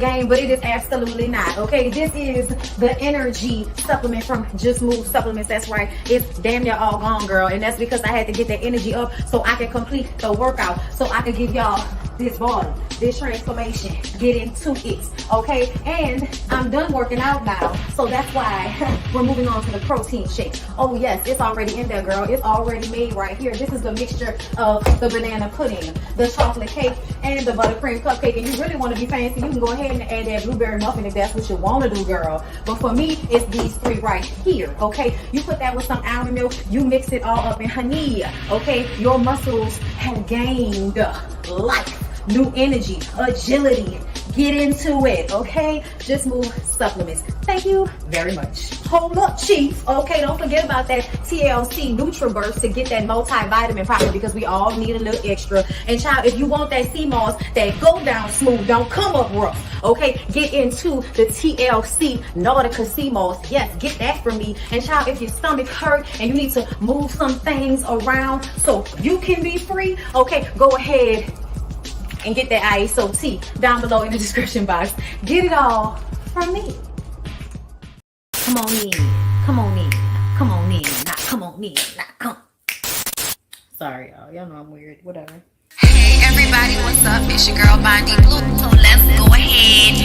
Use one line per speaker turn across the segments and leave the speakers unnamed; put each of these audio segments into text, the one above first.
game, but it is absolutely not. Okay, this is the energy supplement from Just Move Supplements. That's right, it's damn near all gone, girl, and that's because I had to get that energy up so I can complete the workout, so I can give y'all this body, this transformation, get into it. Okay, and I'm done working out now, so that's why we're moving on to the protein shake. Oh yes, it's already in there, girl. It's already made right here. This is the mixture of the banana pudding, the chocolate cake, and the buttercream cupcake. And you really want to be fancy, you can go ahead and add that blueberry muffin if that's what you want to do, girl. But for me, it's these three right here. Okay, you put that with some almond milk, you mix it all up in honey. Okay, your muscles have gained life, new energy, agility. Get into it, okay? Just Move Supplements. Thank you very much. Hold up, Chief. Okay, don't forget about that TLC NutriBurst to get that multivitamin power, because we all need a little extra. And child, if you want that sea moss that go down smooth, don't come up rough, okay? Get into the TLC Nautica sea moss. Yes, get that from me. And child, if your stomach hurt and you need to move some things around so you can be free, okay, go ahead and get that ISO tea down below in the description box. Get it all from me. Come on in, come on in, come on in, not come on in, not come. Sorry, y'all know I'm weird, whatever.
Hey everybody, what's up? It's your girl BondyBlue. So let's go ahead.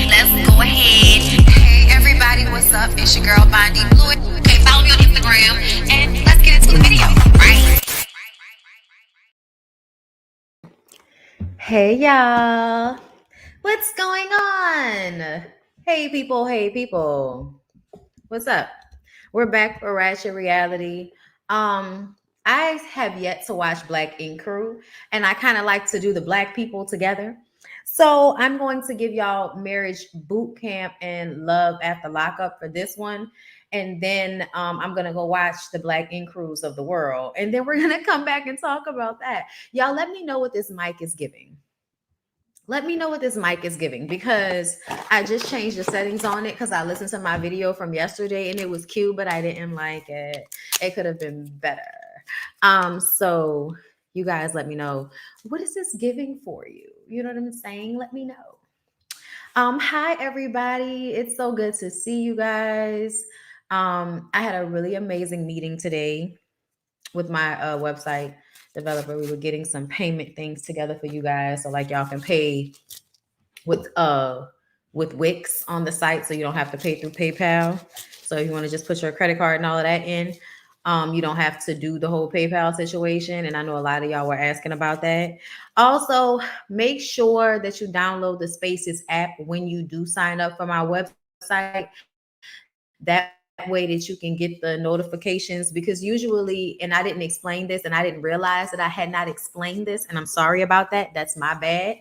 Hey everybody, what's up? It's your girl BondyBlue. Okay, follow me on Instagram and let's get into the video, right?
Hey y'all, what's going on? Hey people, what's up? We're back for Ratchet Reality. I have yet to watch Black Ink Crew, and I kind of like to do the Black people together. So I'm going to give y'all Marriage Bootcamp and Love After Lockup for this one. And then I'm going to go watch the Black Ink Crews of the world. And then we're going to come back and talk about that. Y'all, let me know what this mic is giving. Let me know what this mic is giving, because I just changed the settings on it because I listened to my video from yesterday and it was cute, but I didn't like it. It could have been better. So you guys let me know, what is this giving for you? You know what I'm saying? Let me know. Hi everybody. It's so good to see you guys. I had a really amazing meeting today with my website developer. We were getting some payment things together for you guys, so like y'all can pay with Wix on the site, so you don't have to pay through PayPal. So if you want to just put your credit card and all of that in, you don't have to do the whole PayPal situation. And I know a lot of y'all were asking about that. Also, make sure that you download the Spaces app when you do sign up for my website. That way that you can get the notifications, because usually, and I didn't explain this and I didn't realize that I had not explained this, and I'm sorry about that. That's my bad.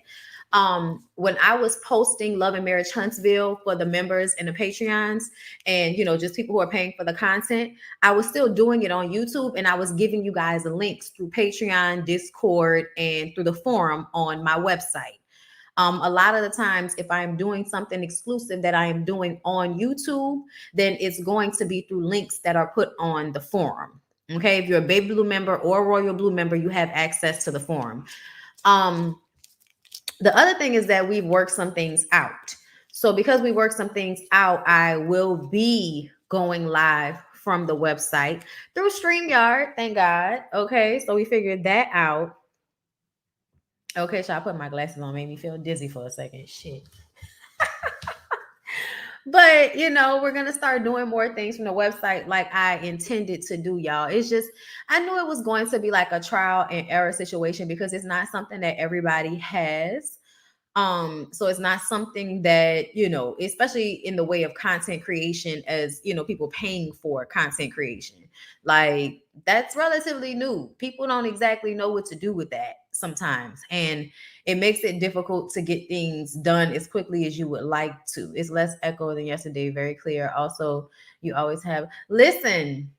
When I was posting Love and Marriage Huntsville for the members and the Patreons, and just people who are paying for the content, I was still doing it on YouTube, and I was giving you guys the links through Patreon, Discord, and through the forum on my website. A lot of the times, if I'm doing something exclusive that I am doing on YouTube, then it's going to be through links that are put on the forum. Okay, if you're a Baby Blue member or a Royal Blue member, you have access to the forum. The other thing is that we've worked some things out. So because we worked some things out, I will be going live from the website through StreamYard. Thank God. Okay, so we figured that out. Okay, so I put my glasses on, made me feel dizzy for a second. Shit. But, we're going to start doing more things from the website like I intended to do, y'all. It's just, I knew it was going to be like a trial and error situation, because it's not something that everybody has. So it's not something that, especially in the way of content creation, as, people paying for content creation, like that's relatively new. People don't exactly know what to do with that sometimes. And it makes it difficult to get things done as quickly as you would like to. It's less echo than yesterday. Very clear. Also, you always have, listen,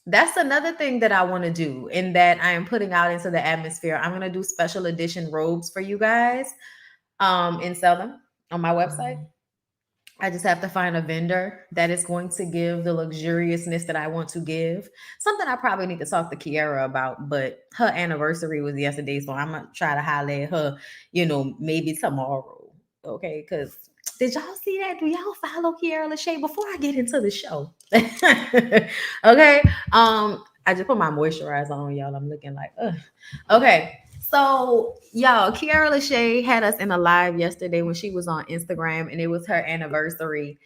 that's another thing that I want to do, and that I am putting out into the atmosphere. I'm going to do special edition robes for you guys. And sell them on my website. I just have to find a vendor that is going to give the luxuriousness that I want to give. Something I probably need to talk to Kiara about, but her anniversary was yesterday, so I'm gonna try to holler at her, maybe tomorrow. Okay, because Did y'all see that? Do y'all follow Kiara Lachey? Before I get into the show, okay. I just put my moisturizer on, y'all. I'm looking like, ugh. Okay. So, y'all, Kiara Lachey had us in a live yesterday when she was on Instagram, and it was her anniversary,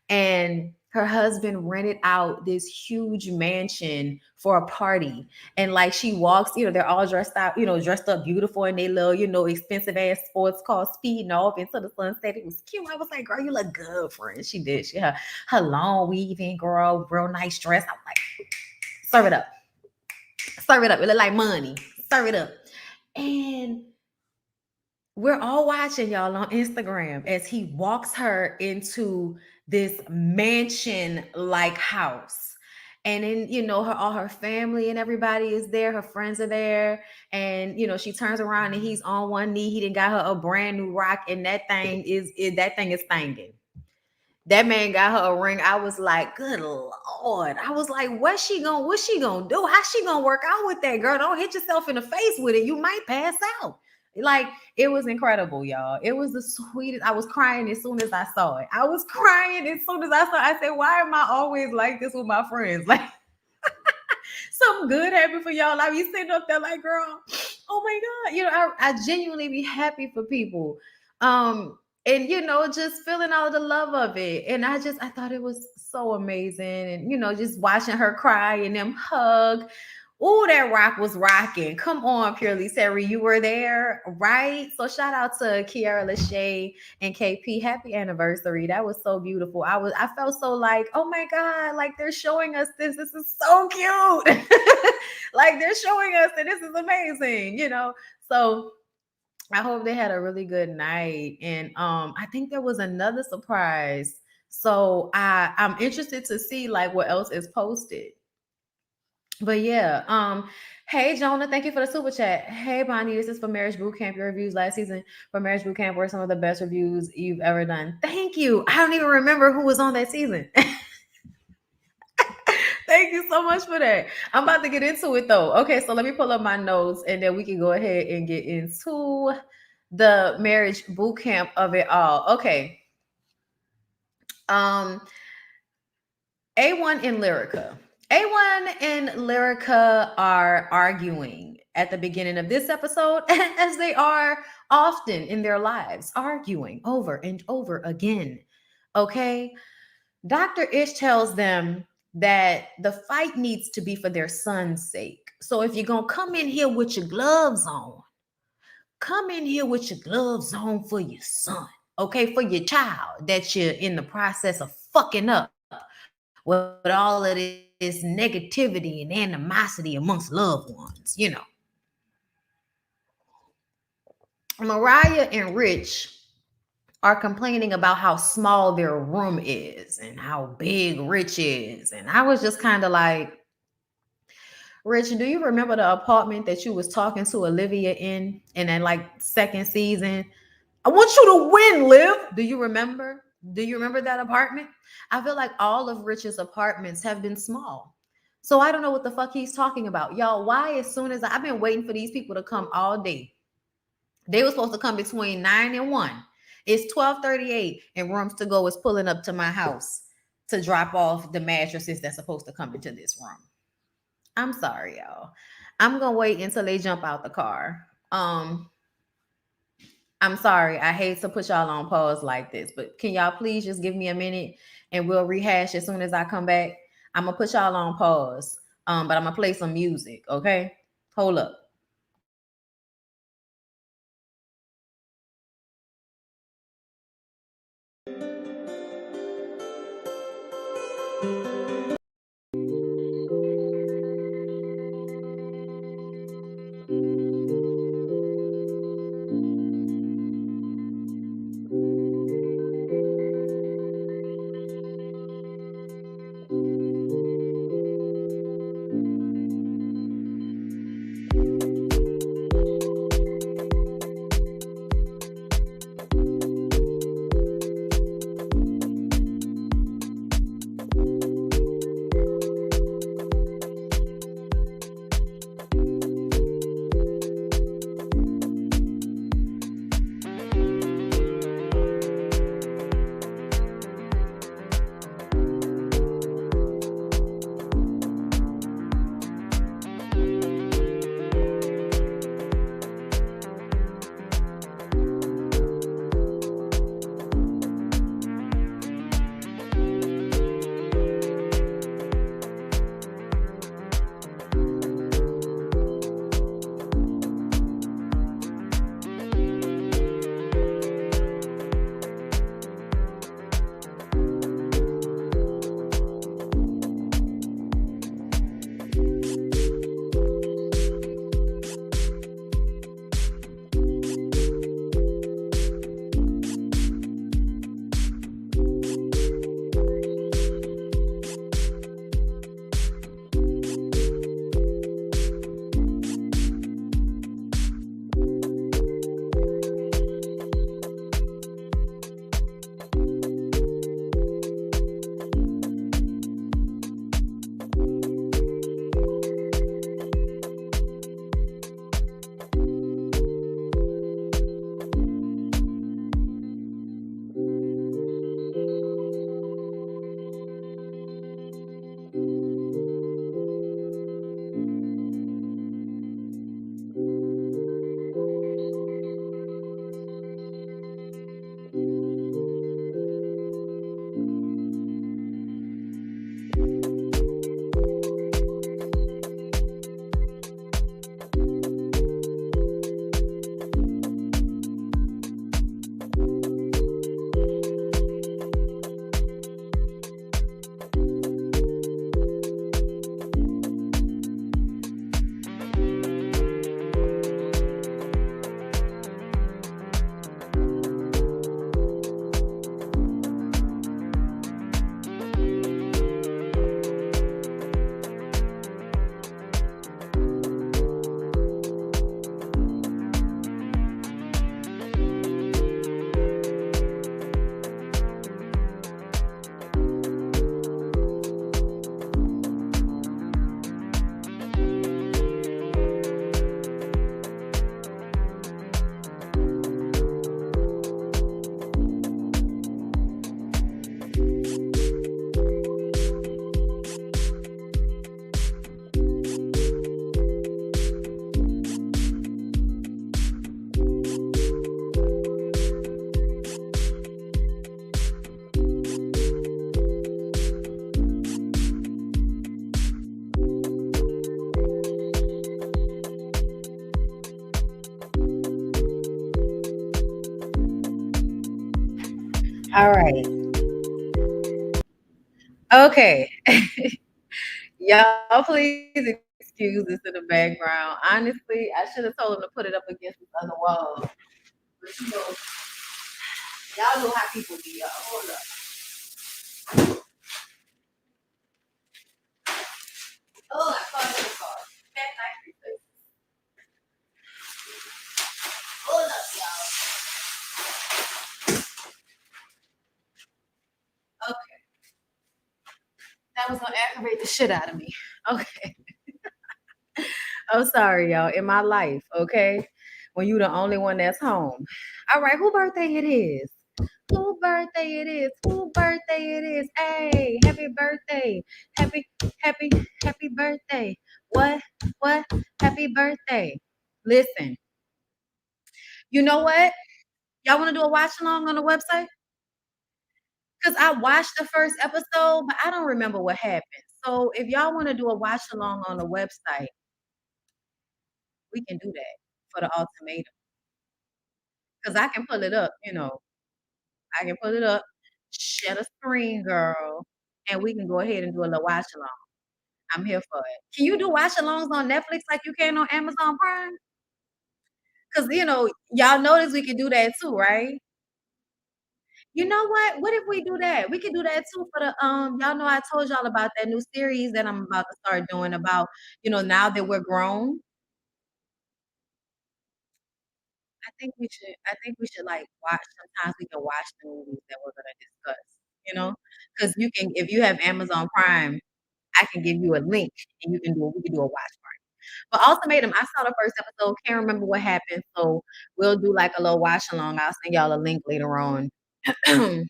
and her husband rented out this huge mansion for a party. And like she walks, they're all dressed out, dressed up beautiful in their little, expensive ass sports car, speeding off into the sunset. It was cute. I was like, girl, you look good, friend. She did. She had her long weaving, girl, real nice dress. I'm like, serve it up. Serve it up. It look like money. Serve it up. And we're all watching, y'all, on Instagram as he walks her into this mansion like house. And then, all her family and everybody is there. Her friends are there. And, she turns around and he's on one knee. He done got her a brand new rock, and that thing is thanging. That man got her a ring. I was like, good Lord. I was like, what's she gonna do? How's she gonna work out with that, girl? Don't hit yourself in the face with it. You might pass out. Like, it was incredible, y'all. It was the sweetest. I was crying as soon as I saw it. I was crying as soon as I saw it. I said, why am I always like this with my friends? Like, something good happened for y'all. I be sitting up there like, girl, oh my God. I genuinely be happy for people. And just feeling all the love of it. And I thought it was so amazing. And just watching her cry and them hug. Oh, that rock was rocking. Come on, Purely Sari, you were there, right? So shout out to Kiara Lachey and KP. Happy anniversary. That was so beautiful. I felt so like, oh my God, like they're showing us this. This is so cute. Like they're showing us that this is amazing, So I hope they had a really good night. And I think there was another surprise. So I'm interested to see like what else is posted. But yeah, hey Jonah, thank you for the super chat. Hey Bonnie, this is for Marriage Bootcamp. Your reviews last season for Marriage Bootcamp were some of the best reviews you've ever done. Thank you. I don't even remember who was on that season. Thank you so much for that. I'm about to get into it though. Okay, so let me pull up my notes and then we can go ahead and get into the marriage bootcamp of it all. Okay. A1 and Lyrica. A1 and Lyrica are arguing at the beginning of this episode, as they are often in their lives, arguing over and over again. Okay. Dr. Ish tells them that the fight needs to be for their son's sake. So if you're going to come in here with your gloves on, come in here with your gloves on for your son, okay? For your child that you're in the process of fucking up with all of this negativity and animosity amongst loved ones, Mariah and Rich are complaining about how small their room is and how big Rich is. And I was just kind of like, Rich, do you remember the apartment that you was talking to Olivia in that like second season? I want you to win, Liv. Do you remember? Do you remember that apartment? I feel like all of Rich's apartments have been small. So I don't know what the fuck he's talking about. Y'all, why as soon as I've been waiting for these people to come all day. They were supposed to come between 9 and 1. It's 12:38 and Rooms to Go is pulling up to my house to drop off the mattresses that's supposed to come into this room. I'm sorry, y'all. I'm going to wait until they jump out the car. I'm sorry. I hate to put y'all on pause like this, but can y'all please just give me a minute and we'll rehash as soon as I come back? I'm going to put y'all on pause, but I'm going to play some music, okay? Hold up. All right. Okay. Y'all, please excuse this in the background. Honestly, I should have told him to put it up against this other wall. But y'all know how people be, y'all. Hold up. Oh, I caught it in the car. Cat factory place. Hold up, y'all. Okay. That was gonna aggravate the shit out of me. Okay. I'm sorry, y'all. In my life, okay? When you the only one that's home. All right, who birthday it is? Who birthday it is? Who birthday it is? Hey, happy birthday. Happy, happy, happy birthday. What? What? Happy birthday. Listen, you know what? Y'all want to do a watch along on the website? Because I watched the first episode, but I don't remember what happened. So if y'all want to do a watch along on the website, we can do that for the ultimatum. Because I can pull it up, I can pull it up, share the screen, girl, and we can go ahead and do a little watch along. I'm here for it. Can you do watch alongs on Netflix like you can on Amazon Prime? Because y'all notice we can do that too, right? You know what? What if we do that? We can do that too for the y'all know I told y'all about that new series that I'm about to start doing about, now that we're grown. I think we should like watch sometimes we can watch the movies that we're gonna discuss, because you can if you have Amazon Prime, I can give you a link and we can do a watch party. But Ultimatum, I saw the first episode, can't remember what happened, so we'll do like a little watch along. I'll send y'all a link later on. Probably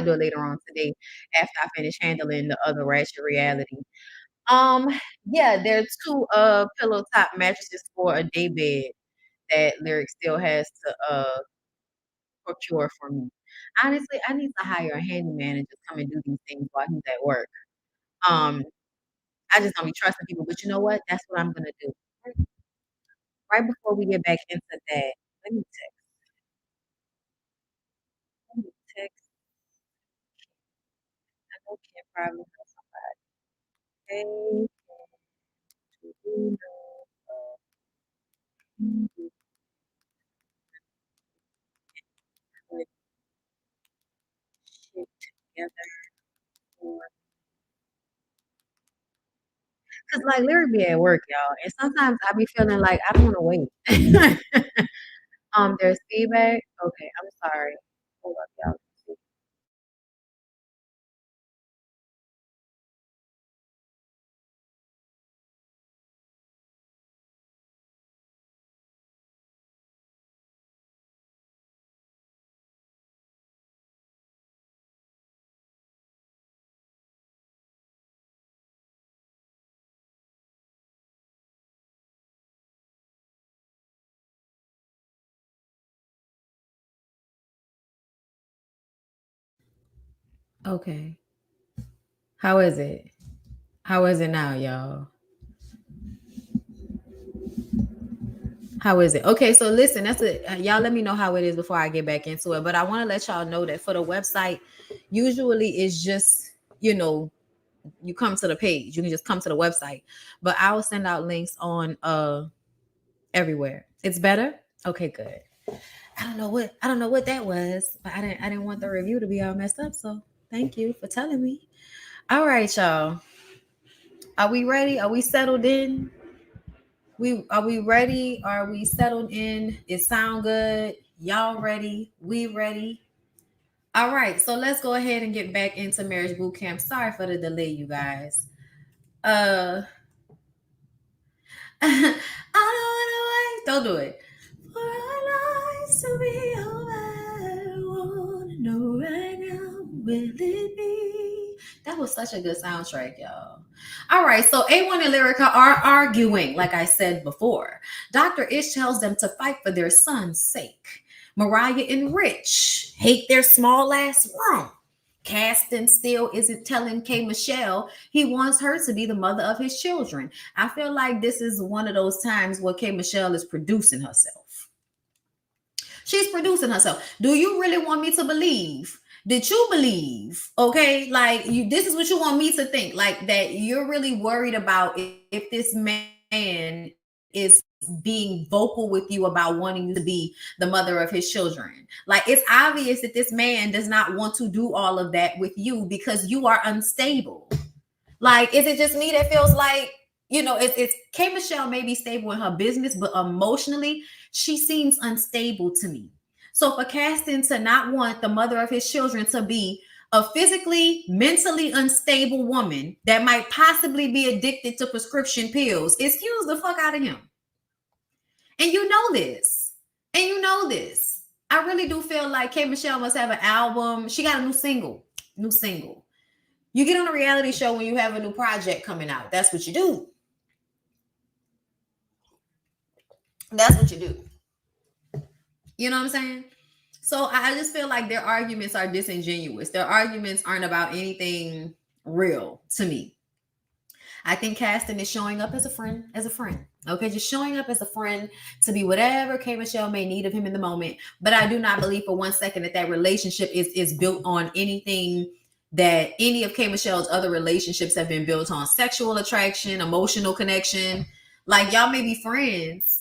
do it later on today after I finish handling the other Ratchet reality. Um, yeah, there are two pillow top mattresses for a day bed that Lyric still has to procure for me. Honestly, I need to hire a handyman and just come and do these things while he's at work. Um, I just don't be trusting people, but you know what? That's what I'm gonna do. Right before we get back into that, let me text. Let me text. I know Kim probably knows somebody. Hey, do you know who would shit together for? Cause like Lyric be at work, y'all, and sometimes I be feeling like I don't want to wait. There's feedback. Okay, I'm sorry. Hold up, y'all. Okay. How is it? How is it now, y'all? How is it? Okay, so listen, that's it. Y'all let me know how it is before I get back into it. But I want to let y'all know that for the website, usually it's just, you come to the page. You can just come to the website. But I will send out links on everywhere. It's better? Okay, good. I don't know what that was, but I didn't want the review to be all messed up. So thank you for telling me. All right, y'all. Are we ready? Are we settled in? Are we ready? Are we settled in? It sound good. Y'all ready? We ready? All right, so let's go ahead and get back into marriage boot camp. Sorry for the delay, you guys. Uh I don't wanna wait. Don't do it. For our lives to be over, I wanna know right now, will it be? That was such a good soundtrack, y'all. All right, so A1 and Lyrica are arguing, like I said before. Dr. Ish tells them to fight for their son's sake. Mariah and Rich hate their small ass room. Caston still isn't telling K Michelle he wants her to be the mother of his children. I feel like this is one of those times where K Michelle is producing herself. She's producing herself. Do you really want me to believe? Did you believe? Okay, like you. This is what you want me to think. Like that you're really worried about if this man is being vocal with you about wanting you to be the mother of his children. Like it's obvious that this man does not want to do all of that with you because you are unstable. Like, is it just me that feels like, it's K Michelle may be stable in her business, but emotionally, she seems unstable to me. So for Caston to not want the mother of his children to be a physically, mentally unstable woman that might possibly be addicted to prescription pills, excuse the fuck out of him. And you know this. And you know this. I really do feel like K Michelle must have an album. She got a new single. New single. You get on a reality show when you have a new project coming out. That's what you do. That's what you do. You know what I'm saying? So I just feel like their arguments are disingenuous. Their arguments aren't about anything real to me. I think Caston is showing up as a friend, Okay, just showing up as a friend to be whatever K Michelle may need of him in the moment. But I do not believe for 1 second that relationship is built on anything that any of K Michelle's other relationships have been built on. Sexual attraction, emotional connection. Like y'all may be friends.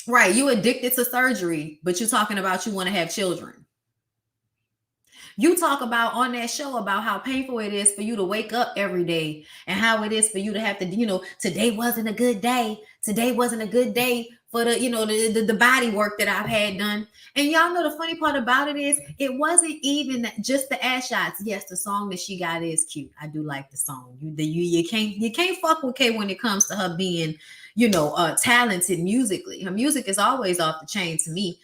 Right, you addicted to surgery, but you're talking about you want to have children. You talk about on that show about how painful it is for you to wake up every day and how it is for you to have to, today wasn't a good day. Today wasn't a good day for the body work that I've had done. And y'all know the funny part about it is it wasn't even just the ass shots. Yes, the song that she got is cute. I do like the song. You can't fuck with Kay when it comes to her being, talented musically. Her music is always off the chain to me.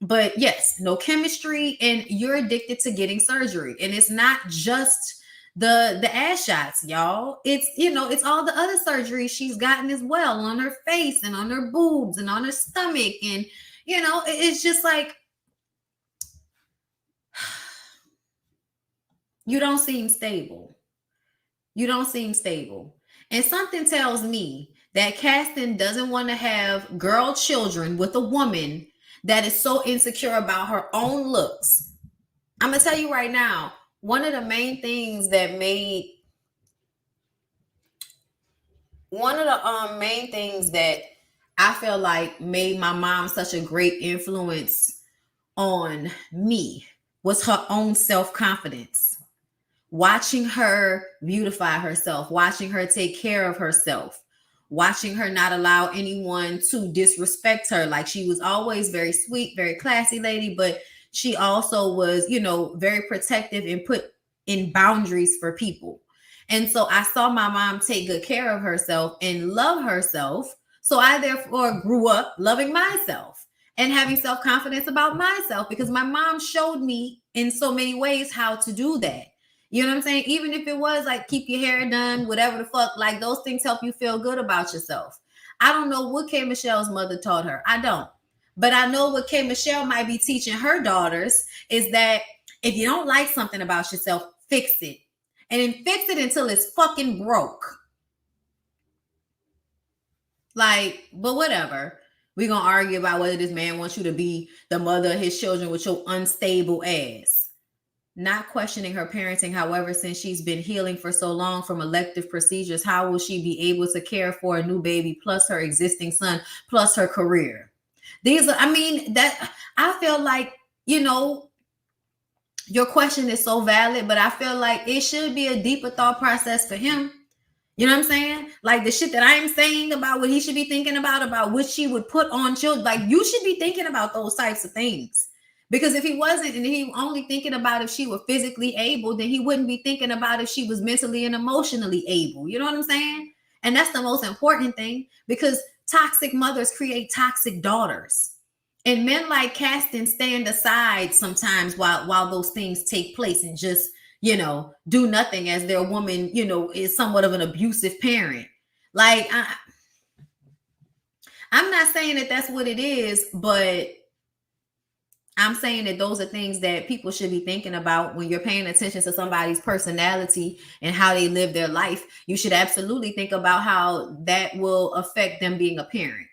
But yes, no chemistry, and you're addicted to getting surgery. And it's not just the ass shots, y'all. It's it's all the other surgeries she's gotten as well on her face and on her boobs and on her stomach. And it's just like you don't seem stable. You don't seem stable. And something tells me that Caston doesn't want to have girl children with a woman that is so insecure about her own looks. I'm going to tell you right now, one of the main things that I feel like made my mom such a great influence on me was her own self-confidence. Watching her beautify herself, watching her take care of herself, watching her not allow anyone to disrespect her. Like she was always very sweet, very classy lady, but she also was, very protective and put in boundaries for people. And so I saw my mom take good care of herself and love herself. So I therefore grew up loving myself and having self-confidence about myself because my mom showed me in so many ways how to do that. You know what I'm saying? Even if it was like keep your hair done, whatever the fuck, like those things help you feel good about yourself. I don't know what K Michelle's mother taught her. I don't. But I know what K Michelle might be teaching her daughters is that if you don't like something about yourself, fix it. And then fix it until it's fucking broke. Like, but whatever. We're going to argue about whether this man wants you to be the mother of his children with your unstable ass. Not questioning her parenting. However, since she's been healing for so long from elective procedures, how will she be able to care for a new baby plus her existing son plus her career? I feel like, your question is so valid, but I feel like it should be a deeper thought process for him. You know what I'm saying? Like the shit that I'm saying about what he should be thinking about what she would put on children. Like you should be thinking about those types of things. Because if he wasn't, and he only thinking about if she were physically able, then he wouldn't be thinking about if she was mentally and emotionally able. You know what I'm saying? And that's the most important thing because toxic mothers create toxic daughters. And men like Caston stand aside sometimes while those things take place and just, do nothing as their woman, is somewhat of an abusive parent. Like, I'm not saying that that's what it is, but I'm saying that those are things that people should be thinking about when you're paying attention to somebody's personality and how they live their life. You should absolutely think about how that will affect them being a parent.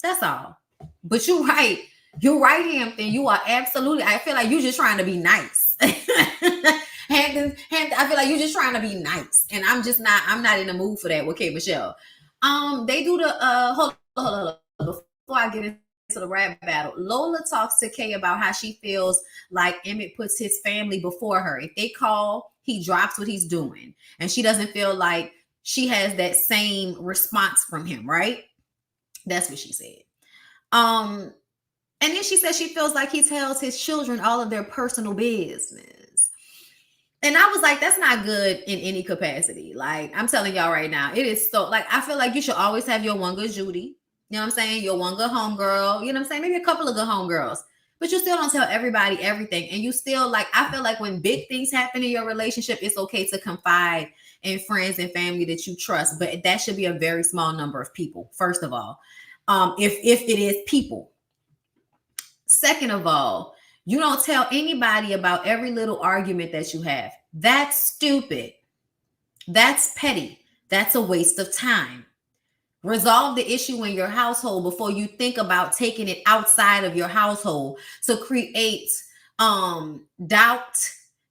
That's all. But you're right. You're right, Hampton. You are absolutely. I feel like you're just trying to be nice. Hampton, I feel like you're just trying to be nice, and I'm just not. I'm not in the mood for that with K Michelle. They do the hold on. Before I get into the rap battle, Lola talks to Kay about how she feels like Emmett puts his family before her. If they call, he drops what he's doing, and she doesn't feel like she has that same response from him. Right? That's what she said. Um, and then she says she feels like he tells his children all of their personal business. And I was like, that's not good in any capacity. Like, I'm telling y'all right now, it is so, like, I feel like you should always have your one good Judy. You know what I'm saying? Your one good homegirl. You know what I'm saying? Maybe a couple of good homegirls. But you still don't tell everybody everything. And you still, like, I feel like when big things happen in your relationship, it's okay to confide in friends and family that you trust. But that should be a very small number of people, first of all. If it is people. Second of all, you don't tell anybody about every little argument that you have. That's stupid. That's petty. That's a waste of time. Resolve the issue in your household before you think about taking it outside of your household to create doubt,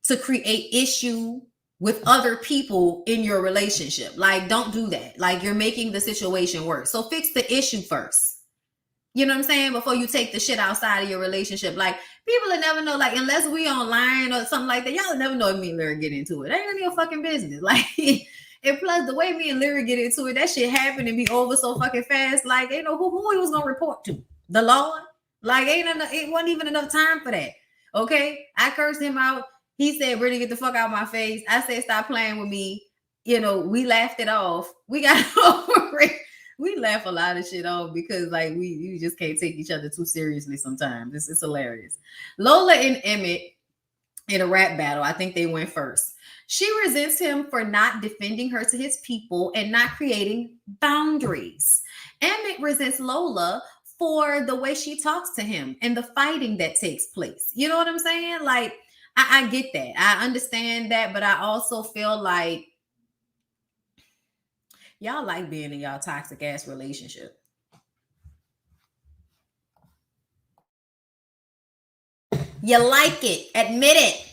to create issue with other people in your relationship. Like, don't do that. Like, you're making the situation worse. So fix the issue first. You know what I'm saying? Before you take the shit outside of your relationship. Like, people will never know, like, unless we online or something like that, y'all will never know if me and Lyra get into it. That ain't none of your fucking business. Like, and plus, the way me and Lyra get into it, that shit happened and be over so fucking fast. Like, you know, who he was going to report to? The Lord? Like, it wasn't even enough time for that. Okay? I cursed him out. He said, really get the fuck out of my face. I said, stop playing with me. You know, we laughed it off. We got over it. We laugh a lot of shit off because, like, we just can't take each other too seriously sometimes. It's hilarious. Lola and Emmett in a rap battle, I think they went first. She resents him for not defending her to his people and not creating boundaries. Emmett resents Lola for the way she talks to him and the fighting that takes place. You know what I'm saying? Like, I get that. I understand that, but I also feel like y'all like being in y'all toxic ass relationship. You like it. Admit it.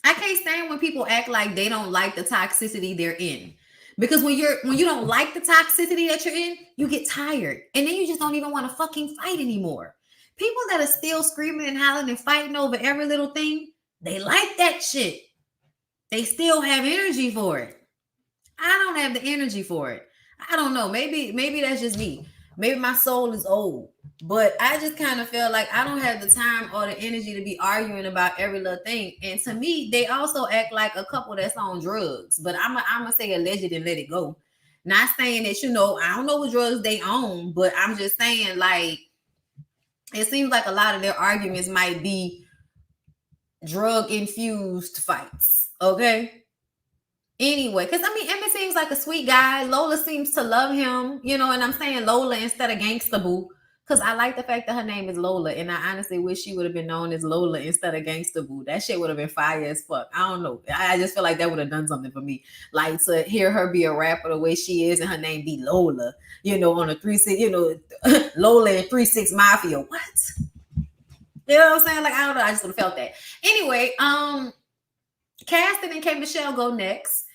I can't stand when people act like they don't like the toxicity they're in. Because when you don't like the toxicity that you're in, you get tired. And then you just don't even want to fucking fight anymore. People that are still screaming and hollering and fighting over every little thing, they like that shit. They still have energy for it. I don't have the energy for it. I don't know. Maybe that's just me. Maybe my soul is old. But I just kind of feel like I don't have the time or the energy to be arguing about every little thing. And to me, they also act like a couple that's on drugs. But I'm going to say alleged and let it go. Not saying that, you know, I don't know what drugs they own. But I'm just saying, like, it seems like a lot of their arguments might be drug-infused fights. Okay? Anyway, because I mean, Emmett seems like a sweet guy. Lola seems to love him, you know, and I'm saying Lola instead of Gangsta Boo because I like the fact that her name is Lola, and I honestly wish she would have been known as Lola instead of Gangsta Boo. That shit would have been fire as fuck. I don't know. I just feel like that would have done something for me. Like, to hear her be a rapper the way she is and her name be Lola, you know, on a 3-6, you know, Lola and 3-6 Mafia. What? You know what I'm saying? Like, I don't know. I just would have felt that. Anyway, Caston and K Michelle go next.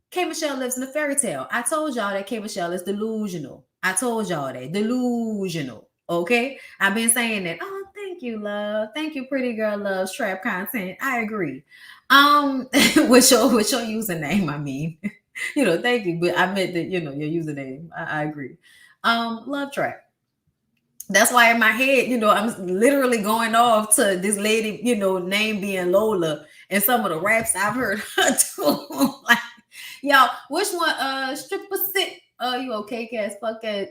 K Michelle lives in a fairy tale. I told y'all that K Michelle is delusional. I told y'all that. Delusional. Okay? I've been saying that. Oh, thank you, love. Thank you, pretty girl loves trap content. I agree. With your username, I mean. You know, thank you. But I meant that, you know, your username. I agree. Love trap. That's why in my head, you know, I'm literally going off to this lady, you know, name being Lola and some of the raps I've heard her do. Like, y'all, which one? Stripper sit. You okay, cats? Fuck that.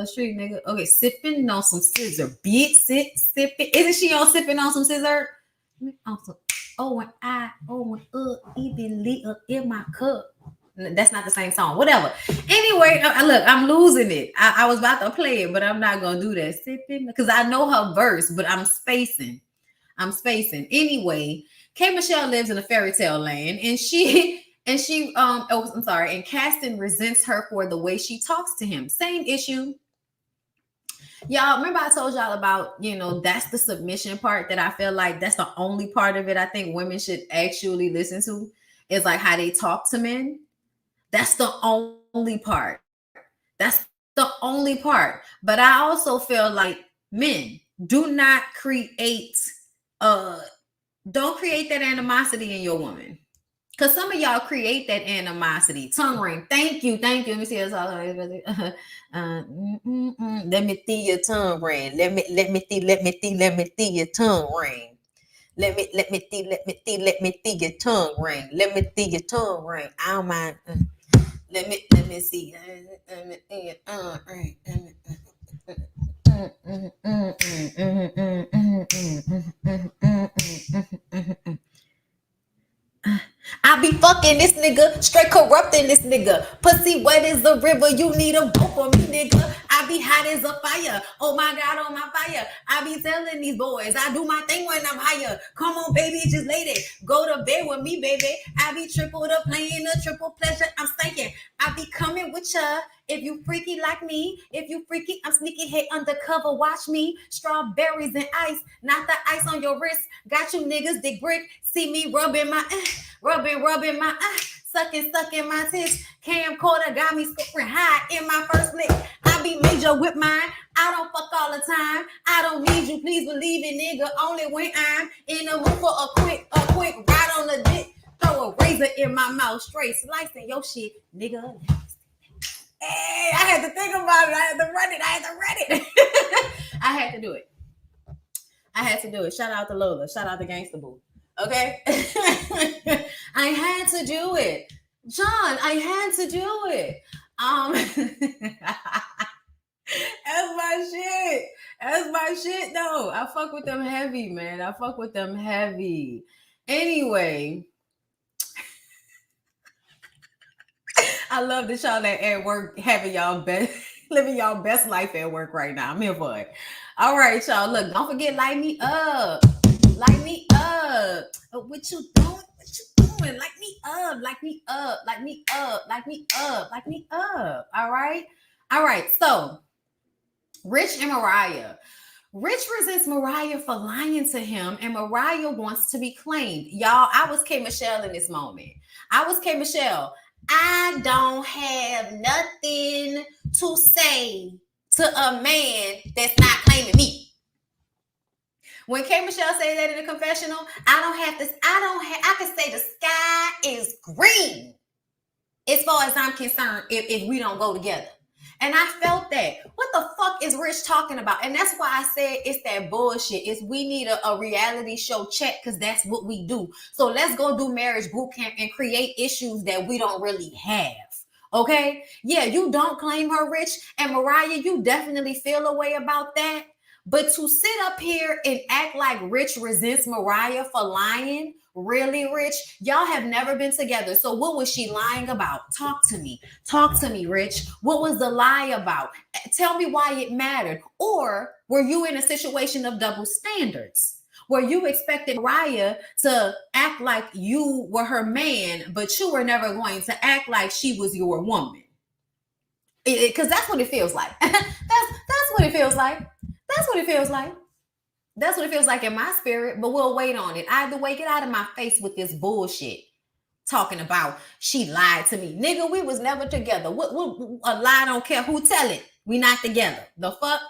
Street nigga. Okay, sipping on some scissor. Bitch, sipping. Isn't she on sipping on some scissor? Also, eat in my cup. That's not the same song. Whatever. Anyway, look, I'm losing it. I was about to play it, but I'm not gonna do that. Sipping because I know her verse, but I'm spacing. Anyway, K Michelle lives in a fairy tale land, and she And I'm sorry, and Caston resents her for the way she talks to him. Same issue. Y'all remember I told y'all about, that's the submission part that I feel like that's the only part of it I think women should actually listen to, is like how they talk to men. That's the only part. That's the only part. But I also feel like men, do not create uh don't create that animosity in your woman. Cause some of y'all create that animosity. Tongue ring. Thank you. Thank you. Let me see this. Let me see your tongue ring. Let me see your tongue ring. Let me see your tongue ring. Let me see your tongue ring. I don't mind. Let me see. Let me see your tongue ring. I be fucking this nigga, straight corrupting this nigga. Pussy wet as a river, you need a boat for me, nigga. I be hot as a fire. Oh my god, on my fire. I be telling these boys, I do my thing when I'm higher. Come on, baby, just lay it. Go to bed with me, baby. I be triple the playing the triple pleasure. I'm stinking. I be coming with ya. If you freaky like me, if you freaky, I'm sneaky, hey, undercover, watch me. Strawberries and ice, not the ice on your wrist. Got you niggas, dick brick. See me rubbing my, rubbing my, sucking my tits. Camcorder got me scoring high in my first lick. I be major with mine. I don't fuck all the time. I don't need you, please believe it, nigga. Only when I'm in the mood for a quick ride on the dick. Throw a razor in my mouth, straight slicing your shit, nigga. Hey, I had to think about it. I had to run it. I had to do it. Shout out to Lola. Shout out to Gangsta Boo. Okay? I had to do it. John, I had to do it. That's my shit though. I fuck with them heavy, man. Anyway, I love that y'all at work having y'all best living y'all best life at work right now. I'm here for it. All right, y'all. Look, don't forget, light me up. Light me up. What you doing? Light me up. Light me up. Light me up. Light me up. Light me up. All right. So, Rich and Mariah. Rich resents Mariah for lying to him, and Mariah wants to be claimed. Y'all, I was K. Michelle in this moment. I don't have nothing to say to a man that's not claiming me. When K. Michelle said that in the confessional, I can say the sky is green as far as I'm concerned if we don't go together. And I felt that. What the fuck is Rich talking about? And that's why I said it's that bullshit. We need a reality show check because that's what we do. So let's go do marriage boot camp and create issues that we don't really have. Okay? Yeah, you don't claim her, Rich. And Mariah, you definitely feel a way about that. But to sit up here and act like Rich resents Mariah for lying, really, Rich? Y'all have never been together. So what was she lying about? Talk to me, Rich. What was the lie about? Tell me why it mattered. Or were you in a situation of double standards, where you expected Mariah to act like you were her man, but you were never going to act like she was your woman? Because that's what it feels like. That's what it feels like. That's what it feels like in my spirit, but we'll wait on it. Either way, get out of my face with this bullshit. Talking about she lied to me. Nigga, we was never together. What a lie, don't care who tell it. We not together. The fuck?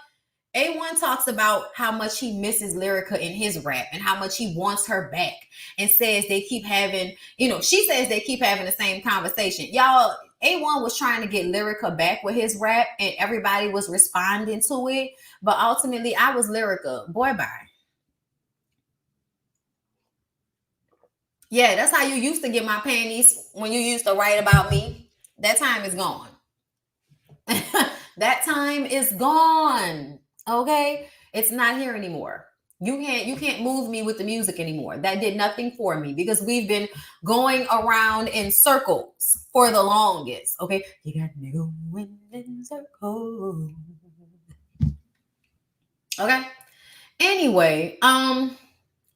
A1 talks about how much he misses Lyrica in his rap and how much he wants her back, and says they keep having, she says they keep having the same conversation. Y'all, A1 was trying to get Lyrica back with his rap and everybody was responding to it. But ultimately, I was Lyrica. Boy, bye. Yeah, that's how you used to get my panties when you used to write about me. That time is gone. That time is gone. Okay? It's not here anymore. You can't move me with the music anymore. That did nothing for me because we've been going around in circles for the longest. Okay? You got me going in circles. Okay? Anyway,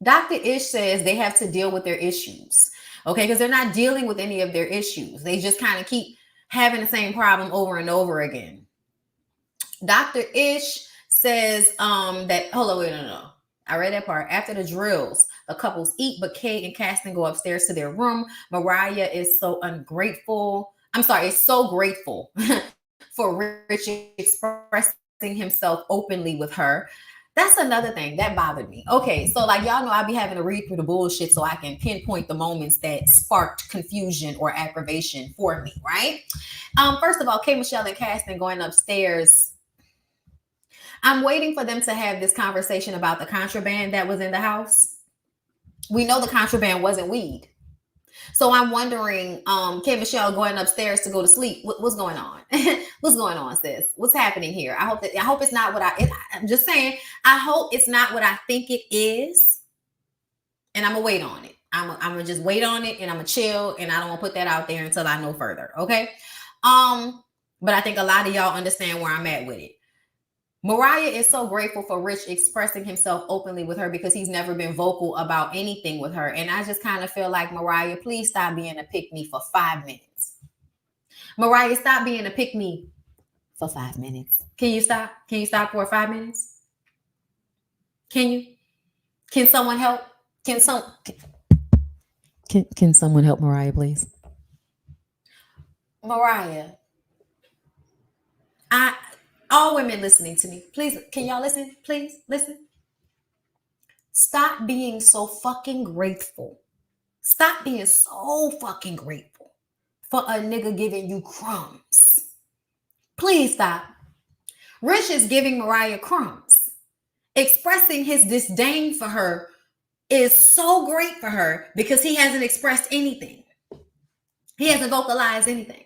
Dr. Ish says they have to deal with their issues. Okay, because they're not dealing with any of their issues. They just kind of keep having the same problem over and over again. Dr. Ish says that hold on, wait, no. I read that part. After the drills, the couples eat, but Kay and Caston go upstairs to their room. Mariah is so ungrateful. I'm sorry, is so grateful for Rich expressing himself openly with her. That's another thing that bothered me. Okay, so like y'all know I be having to read through the bullshit so I can pinpoint the moments that sparked confusion or aggravation for me, right? First of all, K Michelle and Caston going upstairs. I'm waiting for them to have this conversation about the contraband that was in the house. We know the contraband wasn't weed. So I'm wondering, K Michelle going upstairs to go to sleep. What's going on? What's going on, sis? What's happening here? I hope it's not what I'm just saying. I hope it's not what I think it is, and I'm gonna wait on it. I'm gonna just wait on it, and I'm gonna chill, and I don't want to put that out there until I know further. Okay. But I think a lot of y'all understand where I'm at with it. Mariah is so grateful for Rich expressing himself openly with her because he's never been vocal about anything with her. And I just kind of feel like, Mariah, please stop being a pick me for 5 minutes. Mariah, stop being a pick me for 5 minutes. Can you stop? Can you stop for 5 minutes? Can you? Can someone help? Can someone help Mariah, please? Mariah, I all women listening to me, please, can y'all listen? Please listen. Stop being so fucking grateful. Stop being so fucking grateful for a nigga giving you crumbs. Please stop. Rich is giving Mariah crumbs. Expressing his disdain for her is so great for her because he hasn't expressed anything. He hasn't vocalized anything.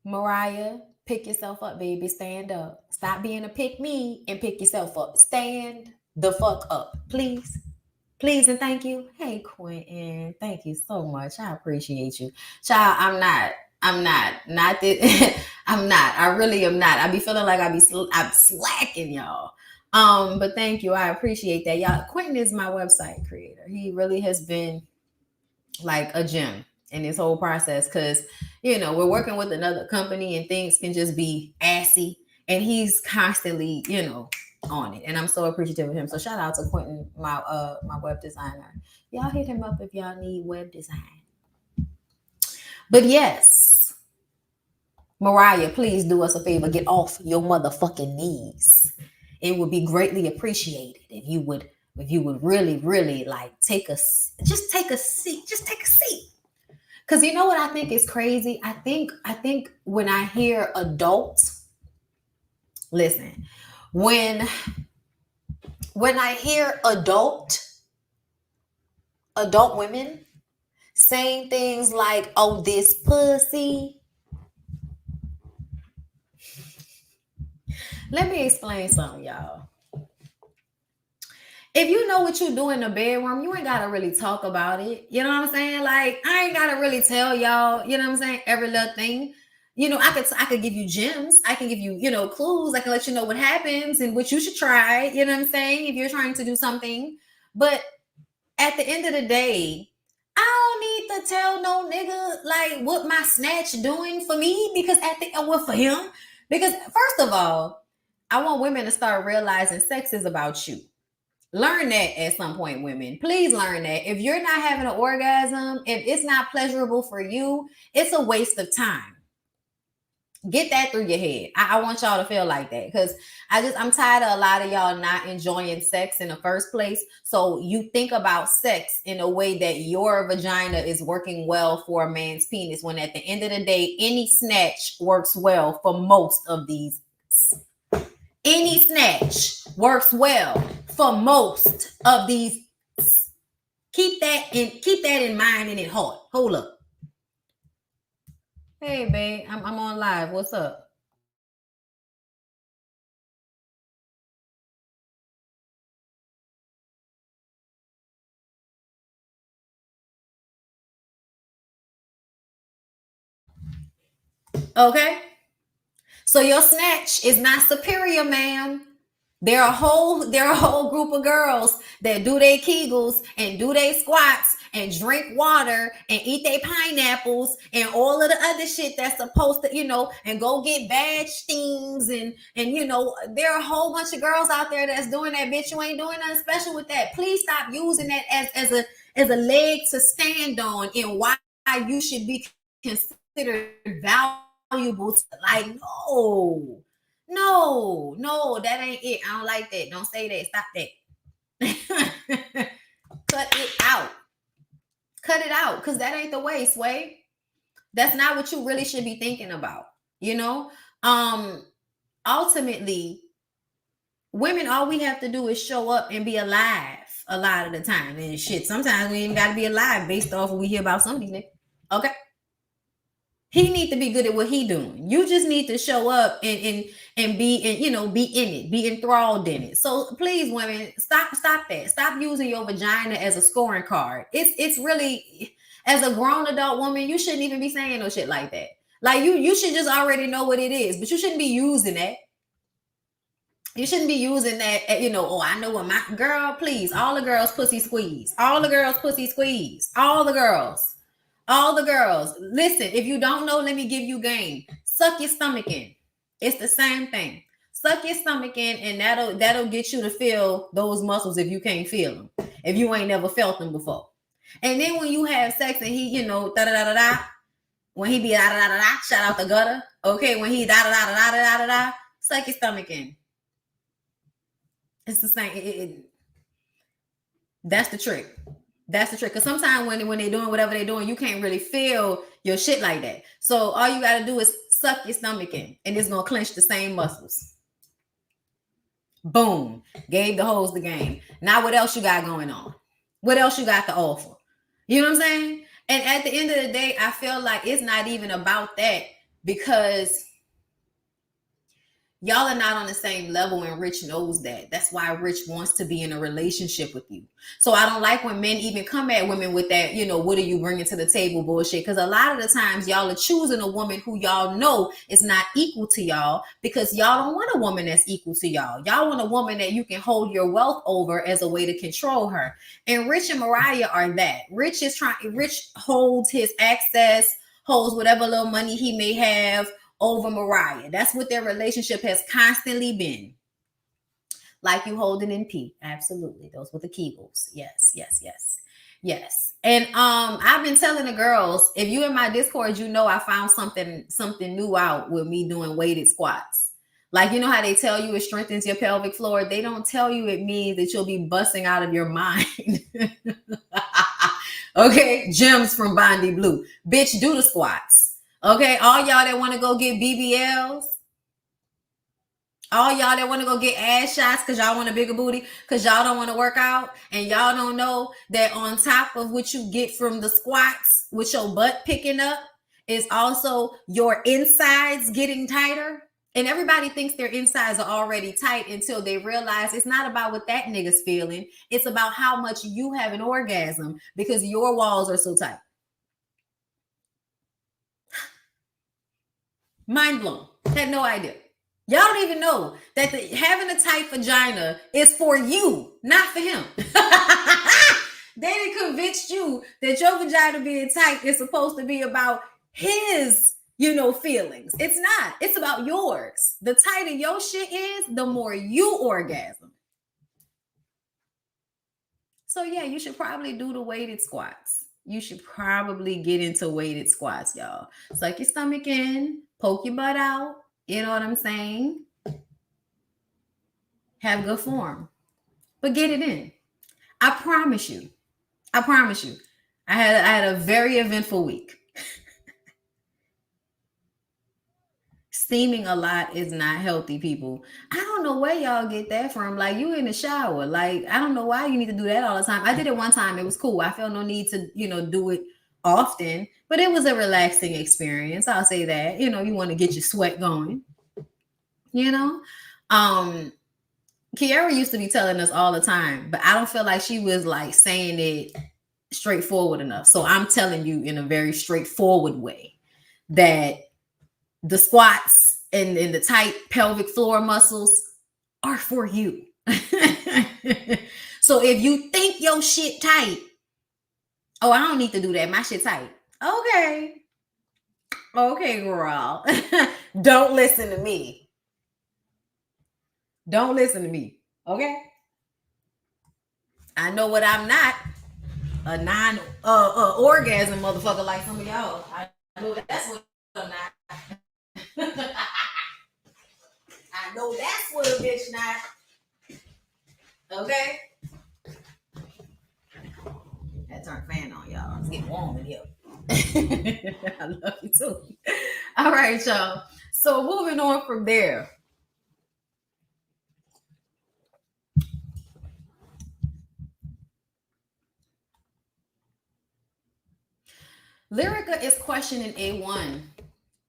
Mariah, pick yourself up, baby. Stand up. Stop being a pick me and pick yourself up. Stand the fuck up, please. Please and thank you. Hey, Quentin. Thank you so much. I appreciate you. Child, I'm not. Not that. I'm not. I really am not. I be feeling like I'm slacking, y'all. But thank you. I appreciate that. Y'all, Quentin is my website creator. He really has been like a gem in this whole process because we're working with another company and things can just be assy, and he's constantly on it, and I'm so appreciative of him. So shout out to Quentin, my web designer. Y'all hit him up if y'all need web design. But yes, Mariah, please do us a favor, get off your motherfucking knees. It would be greatly appreciated if you would really, really like take a seat. Just take a seat. Because you know what I think is crazy? I think when I hear adults, listen, when I hear adult women saying things like, oh, this pussy. Let me explain something, y'all. If you know what you do in the bedroom, you ain't gotta really talk about it. You know what I'm saying? Like, I ain't gotta really tell y'all, you know what I'm saying, every little thing. I could give you gems. I can give you, clues. I can let you know what happens and what you should try. You know what I'm saying? If you're trying to do something. But at the end of the day, I don't need to tell no nigga like what my snatch doing for me because for him. Because first of all, I want women to start realizing sex is about you. Learn that at some point, women. Please learn that. If you're not having an orgasm, if it's not pleasurable for you, it's a waste of time. Get that through your head. I want y'all to feel like that because I'm tired of a lot of y'all not enjoying sex in the first place. So you think about sex in a way that your vagina is working well for a man's penis, when at the end of the day, any snatch works well for most of these. Any snatch works well for most of these. Keep that in mind and in heart. Hold up. Hey, babe, I'm on live. What's up? Okay. So your snatch is not superior, ma'am. They're a whole group of girls that do their kegels and do their squats and drink water and eat their pineapples and all of the other shit that's supposed to, and go get badge things and there are a whole bunch of girls out there that's doing that. Bitch, you ain't doing nothing special with that. Please stop using that as a leg to stand on and why you should be considered valuable. Like, no, that ain't it. I don't like that. Don't say that. Stop that. Cut it out. Cut it out, because that ain't the way, Sway. That's not what you really should be thinking about. Ultimately, women, all we have to do is show up and be alive a lot of the time. And shit, sometimes we ain't got to be alive based off what we hear about some of these niggas. Okay? He need to be good at what he doing. You just need to show up and be be in it, be enthralled in it. So please, women, stop that. Stop using your vagina as a scoring card. It's really, as a grown adult woman, you shouldn't even be saying no shit like that. Like you should just already know what it is, but you shouldn't be using that. You shouldn't be using that, oh, I know what my girl, please. All the girls pussy squeeze. All the girls pussy squeeze. All the girls. All the girls. Listen, if you don't know, let me give you game. Suck your stomach in. It's the same thing. Suck your stomach in, and that'll get you to feel those muscles if you can't feel them. If you ain't never felt them before. And then when you have sex and he, da-da-da-da-da, when he be da-da-da-da-da, shout out the gutter. Okay, when he da-da-da-da-da-da-da, suck your stomach in. It's the same. That's the trick. That's the trick. Because sometimes when they're doing whatever they're doing, you can't really feel your shit like that. So all you got to do is suck your stomach in, and it's going to clench the same muscles. Boom. Gave the hoes the game. Now what else you got going on? What else you got to offer? You know what I'm saying? And at the end of the day, I feel like it's not even about that, because y'all are not on the same level, and Rich knows that. That's why Rich wants to be in a relationship with you. So I don't like when men even come at women with that, what are you bringing to the table bullshit? Because a lot of the times y'all are choosing a woman who y'all know is not equal to y'all, because y'all don't want a woman that's equal to y'all. Y'all want a woman that you can hold your wealth over as a way to control her. And Rich and Mariah are that. Rich holds his access, holds whatever little money he may have over Mariah. That's what their relationship has constantly been. Like you holding in P. Absolutely. Those were the kegels. Yes. And I've been telling the girls, if you in my Discord, I found something new out with me doing weighted squats. Like, you know how they tell you it strengthens your pelvic floor? They don't tell you it means that you'll be busting out of your mind. Okay, gems from BondyBlue. Bitch, do the squats. Okay, all y'all that want to go get BBLs, all y'all that want to go get ass shots because y'all want a bigger booty, because y'all don't want to work out, and y'all don't know that on top of what you get from the squats with your butt picking up is also your insides getting tighter. And everybody thinks their insides are already tight until they realize it's not about what that nigga's feeling. It's about how much you have an orgasm because your walls are so tight. Mind blown. Had no idea. Y'all don't even know that having a tight vagina is for you, not for him. They done convinced you that your vagina being tight is supposed to be about his, feelings. It's not. It's about yours. The tighter your shit is, the more you orgasm. So yeah, you should probably do the weighted squats. You should probably get into weighted squats, y'all. Suck your stomach in, poke your butt out. You know what I'm saying? Have good form. But get it in. I promise you. I had a very eventful week. Steaming a lot is not healthy, people. I don't know where y'all get that from. Like, you in the shower. Like, I don't know why you need to do that all the time. I did it one time. It was cool. I felt no need to, do it often. But it was a relaxing experience. I'll say that. You want to get your sweat going. Kiara used to be telling us all the time, but I don't feel like she was like saying it straightforward enough. So I'm telling you in a very straightforward way that the squats and the tight pelvic floor muscles are for you. So if you think your shit tight, oh, I don't need to do that. My shit tight. Okay. Okay, girl. Don't listen to me. Don't listen to me. Okay. I know what I'm not. A orgasm motherfucker like some of y'all. I know that's what I'm not. I know that's what a bitch not. Okay. That turned fan on, y'all. It's getting warm in here. I love you too. All right, y'all. So moving on from there. Lyrica is questioning A1,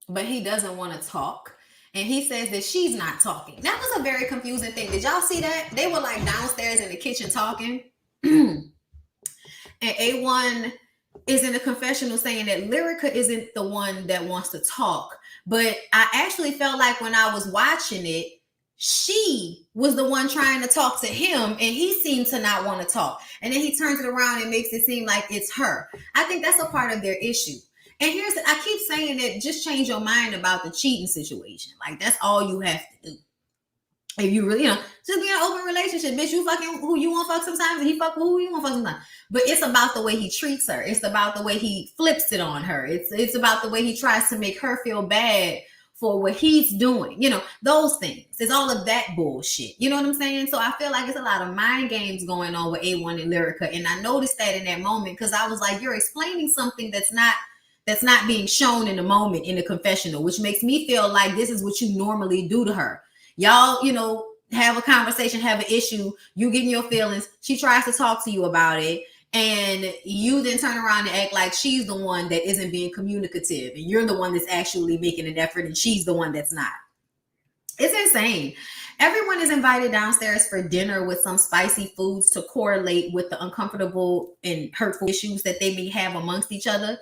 but he doesn't want to talk. And he says that she's not talking. That was a very confusing thing. Did y'all see that? They were like downstairs in the kitchen talking. And A1 is in the confessional saying that Lyrica isn't the one that wants to talk. But I actually felt like when I was watching it, she was the one trying to talk to him, and he seemed to not want to talk. And then he turns it around and makes it seem like it's her. I think that's a part of their issue. And I keep saying that just change your mind about the cheating situation. Like, that's all you have to do. If you really, just be in an open relationship. Bitch, you fucking who you want to fuck sometimes, and he fuck who you want to fuck sometimes. But it's about the way he treats her. It's about the way he flips it on her. It's about the way he tries to make her feel bad for what he's doing. Those things. It's all of that bullshit. You know what I'm saying? So I feel like it's a lot of mind games going on with A1 and Lyrica. And I noticed that in that moment because I was like, you're explaining something that's not being shown in the moment in the confessional, which makes me feel like this is what you normally do to her. Y'all, have a conversation, have an issue, you get in your feelings, she tries to talk to you about it, and you then turn around and act like she's the one that isn't being communicative, and you're the one that's actually making an effort, and she's the one that's not. It's insane. Everyone is invited downstairs for dinner with some spicy foods to correlate with the uncomfortable and hurtful issues that they may have amongst each other.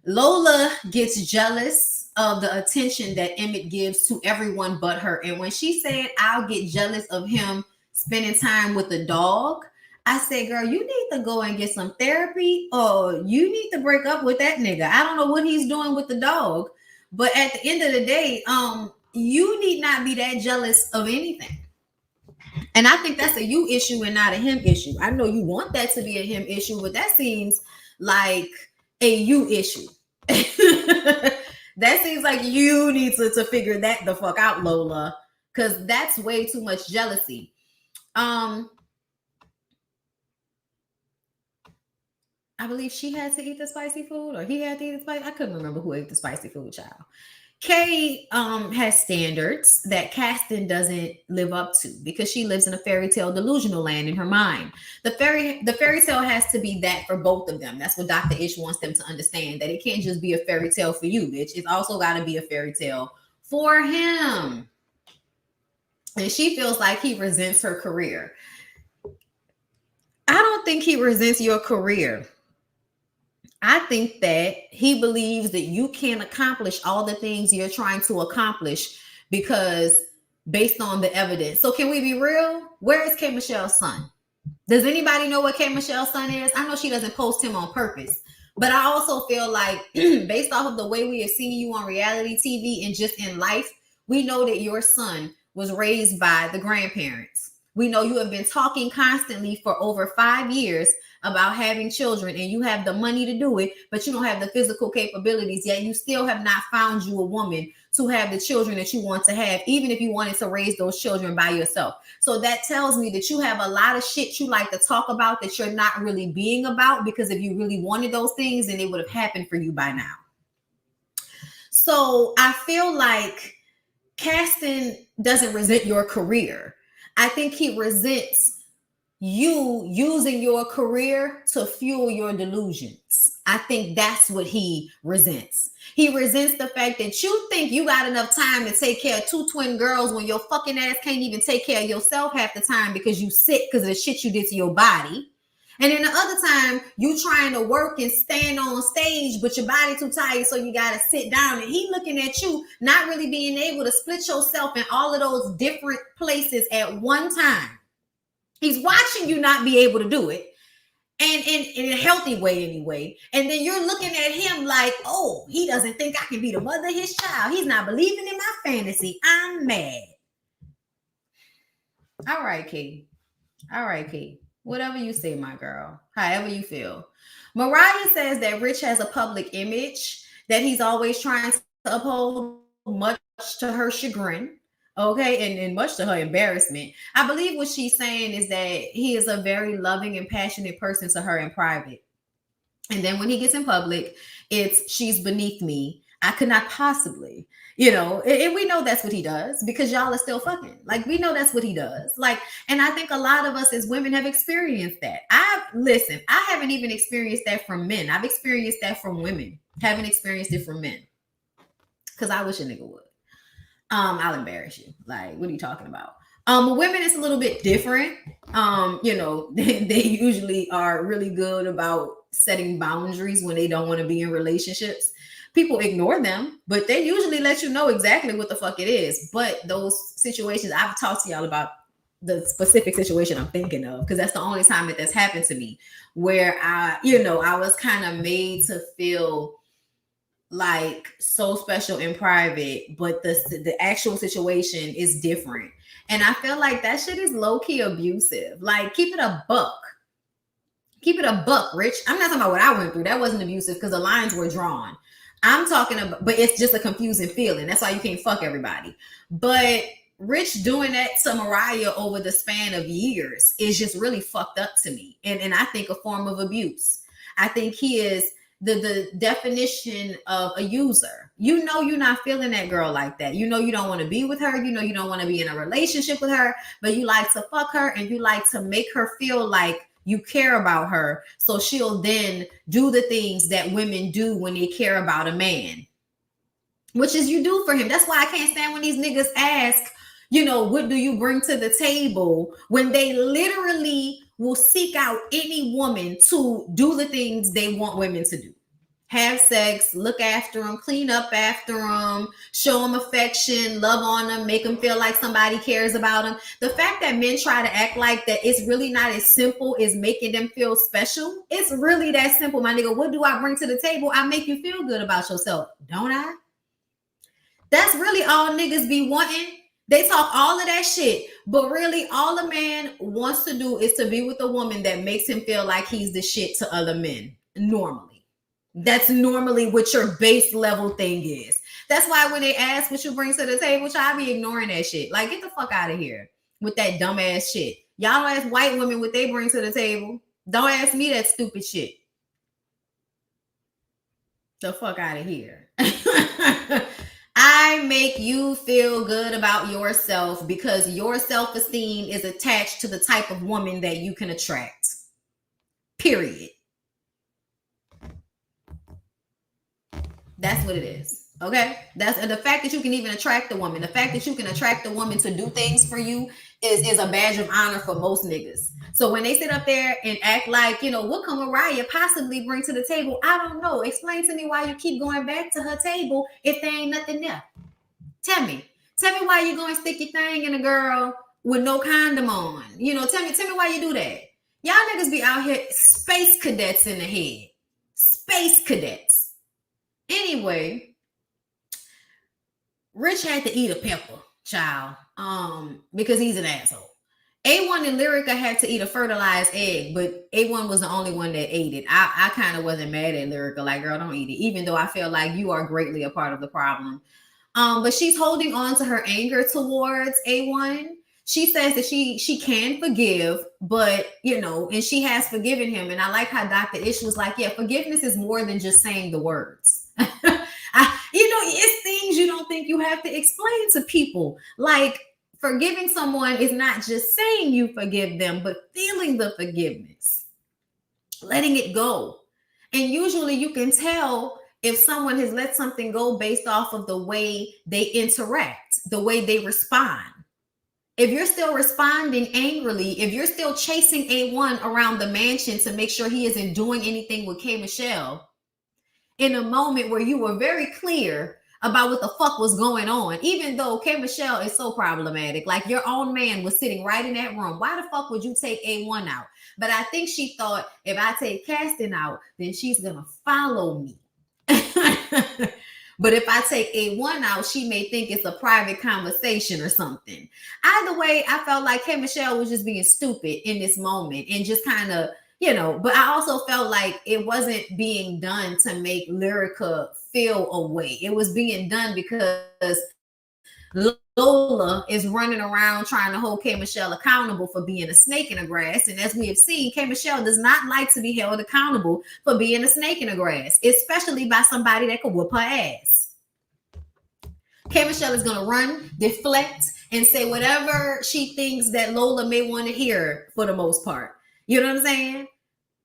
Lola gets jealous of the attention that Emmett gives to everyone but her. And when she said, I'll get jealous of him spending time with the dog, I said, girl, you need to go and get some therapy, or you need to break up with that nigga. I don't know what he's doing with the dog, but at the end of the day, you need not be that jealous of anything. And I think that's a you issue and not a him issue. I know you want that to be a him issue, but that seems like a you issue. That seems like you need to figure that the fuck out, Lola, because that's way too much jealousy. I believe she had to eat the spicy food, or he had to eat the spicy. I couldn't remember who ate the spicy food, child. Kay has standards that Kasten doesn't live up to because she lives in a fairy tale delusional land in her mind. The fairy tale has to be that for both of them. That's what Dr. Ish wants them to understand, that it can't just be a fairy tale for you, bitch. It's also got to be a fairy tale for him. And she feels like he resents her career. I don't think he resents your career. I think that he believes that you can't accomplish all the things you're trying to accomplish because based on the evidence. So can we be real? Where is K. Michelle's son? Does anybody know what K. Michelle's son is? I know she doesn't post him on purpose, but I also feel like based off of the way we have seen you on reality TV and just in life, we know that your son was raised by the grandparents. We know you have been talking constantly for over 5 years about having children, and you have the money to do it, but you don't have the physical capabilities, yet you still have not found you a woman to have the children that you want to have, even if you wanted to raise those children by yourself. So that tells me that you have a lot of shit you like to talk about that you're not really being about, because if you really wanted those things, then it would have happened for you by now. So I feel like Kasten doesn't resent your career. I think he resents you using your career to fuel your delusions. I think that's what he resents. He resents the fact that you think you got enough time to take care of 2 twin girls when your fucking ass can't even take care of yourself half the time because you sick because of the shit you did to your body. And then the other time, you trying to work and stand on stage, but your body too tired, so you got to sit down. And he looking at you, not really being able to split yourself in all of those different places at one time. He's watching you not be able to do it. And in a healthy way anyway. And then you're looking at him like, oh, he doesn't think I can be the mother of his child. He's not believing in my fantasy. I'm mad. All right, Key. All right, Key. Whatever you say, my girl. However you feel. Mariah says that Rich has a public image that he's always trying to uphold, much to her chagrin. Okay, and much to her embarrassment. I believe what she's saying is that he is a very loving and passionate person to her in private. And then when he gets in public, it's she's beneath me. I could not possibly, and we know that's what he does because y'all are still fucking. Like, we know that's what he does. Like, and I think a lot of us as women have experienced that. I haven't even experienced that from men. I've experienced that from women. Haven't experienced it from men. Because I wish a nigga would. I'll embarrass you. Like, what are you talking about? Women, it's a little bit different. They usually are really good about setting boundaries when they don't want to be in relationships. People ignore them, but they usually let you know exactly what the fuck it is. But those situations, I've talked to y'all about the specific situation I'm thinking of, because that's the only time that's happened to me, where I was kind of made to feel like so special in private, but the actual situation is different. And I feel like that shit is low-key abusive. Like, keep it a buck. Keep it a buck, Rich. I'm not talking about what I went through. That wasn't abusive because the lines were drawn. I'm talking about, but it's just a confusing feeling. That's why you can't fuck everybody. But Rich doing that to Mariah over the span of years is just really fucked up to me. And I think a form of abuse. I think he is the definition of a user. You're not feeling that girl like that. You don't want to be with her. You don't want to be in a relationship with her, but you like to fuck her and you like to make her feel like you care about her. So she'll then do the things that women do when they care about a man, which is you do for him. That's why I can't stand when these niggas ask, what do you bring to the table, when they literally will seek out any woman to do the things they want women to do. Have sex, look after them, clean up after them, show them affection, love on them, make them feel like somebody cares about them. The fact that men try to act like that it's really not as simple as making them feel special. It's really that simple, my nigga. What do I bring to the table? I make you feel good about yourself, don't I? That's really all niggas be wanting. They talk all of that shit, but really all a man wants to do is to be with a woman that makes him feel like he's the shit to other men. Normally. That's normally what your base level thing is. That's why when they ask what you bring to the table, I be ignoring that shit. Like, get the fuck out of here with that dumbass shit. Y'all ask white women what they bring to the table. Don't ask me that stupid shit. The fuck out of here. I make you feel good about yourself because your self-esteem is attached to the type of woman that you can attract. Period. That's what it is. Okay? That's the fact that you can even attract a woman. The fact that you can attract a woman to do things for you is a badge of honor for most niggas. So when they sit up there and act like, what can Mariah possibly bring to the table? I don't know. Explain to me why you keep going back to her table if there ain't nothing there. Tell me why you going to stick your thing in a girl with no condom on. Tell me why you do that. Y'all niggas be out here space cadets in the head. Space cadets. Anyway, Rich had to eat a pepper, child, because he's an asshole. A1 and Lyrica had to eat a fertilized egg, but A1 was the only one that ate it. I kind of wasn't mad at Lyrica, like, girl, don't eat it, even though I feel like you are greatly a part of the problem. But she's holding on to her anger towards A1. She says that she can forgive, but, and she has forgiven him. And I like how Dr. Ish was like, yeah, forgiveness is more than just saying the words. It's things you don't think you have to explain to people. Like, forgiving someone is not just saying you forgive them, but feeling the forgiveness, letting it go. And usually you can tell if someone has let something go based off of the way they interact, the way they respond. if you're still responding angrily, if you're still chasing A1 around the mansion to make sure he isn't doing anything with K Michelle, in a moment where you were very clear about what the fuck was going on, even though K Michelle is so problematic, like your own man was sitting right in that room. Why the fuck would you take A1 out? But I think she thought if I take Caston out, then she's gonna follow me. But if I take A1 out, she may think it's a private conversation or something. Either way, I felt like K Michelle was just being stupid in this moment and just kind of, but I also felt like it wasn't being done to make Lyrica feel away. It was being done because Lola is running around trying to hold K Michelle accountable for being a snake in the grass. And as we have seen, K Michelle does not like to be held accountable for being a snake in the grass, especially by somebody that could whoop her ass. K Michelle is going to run, deflect, and say whatever she thinks that Lola may want to hear for the most part. You know what I'm saying?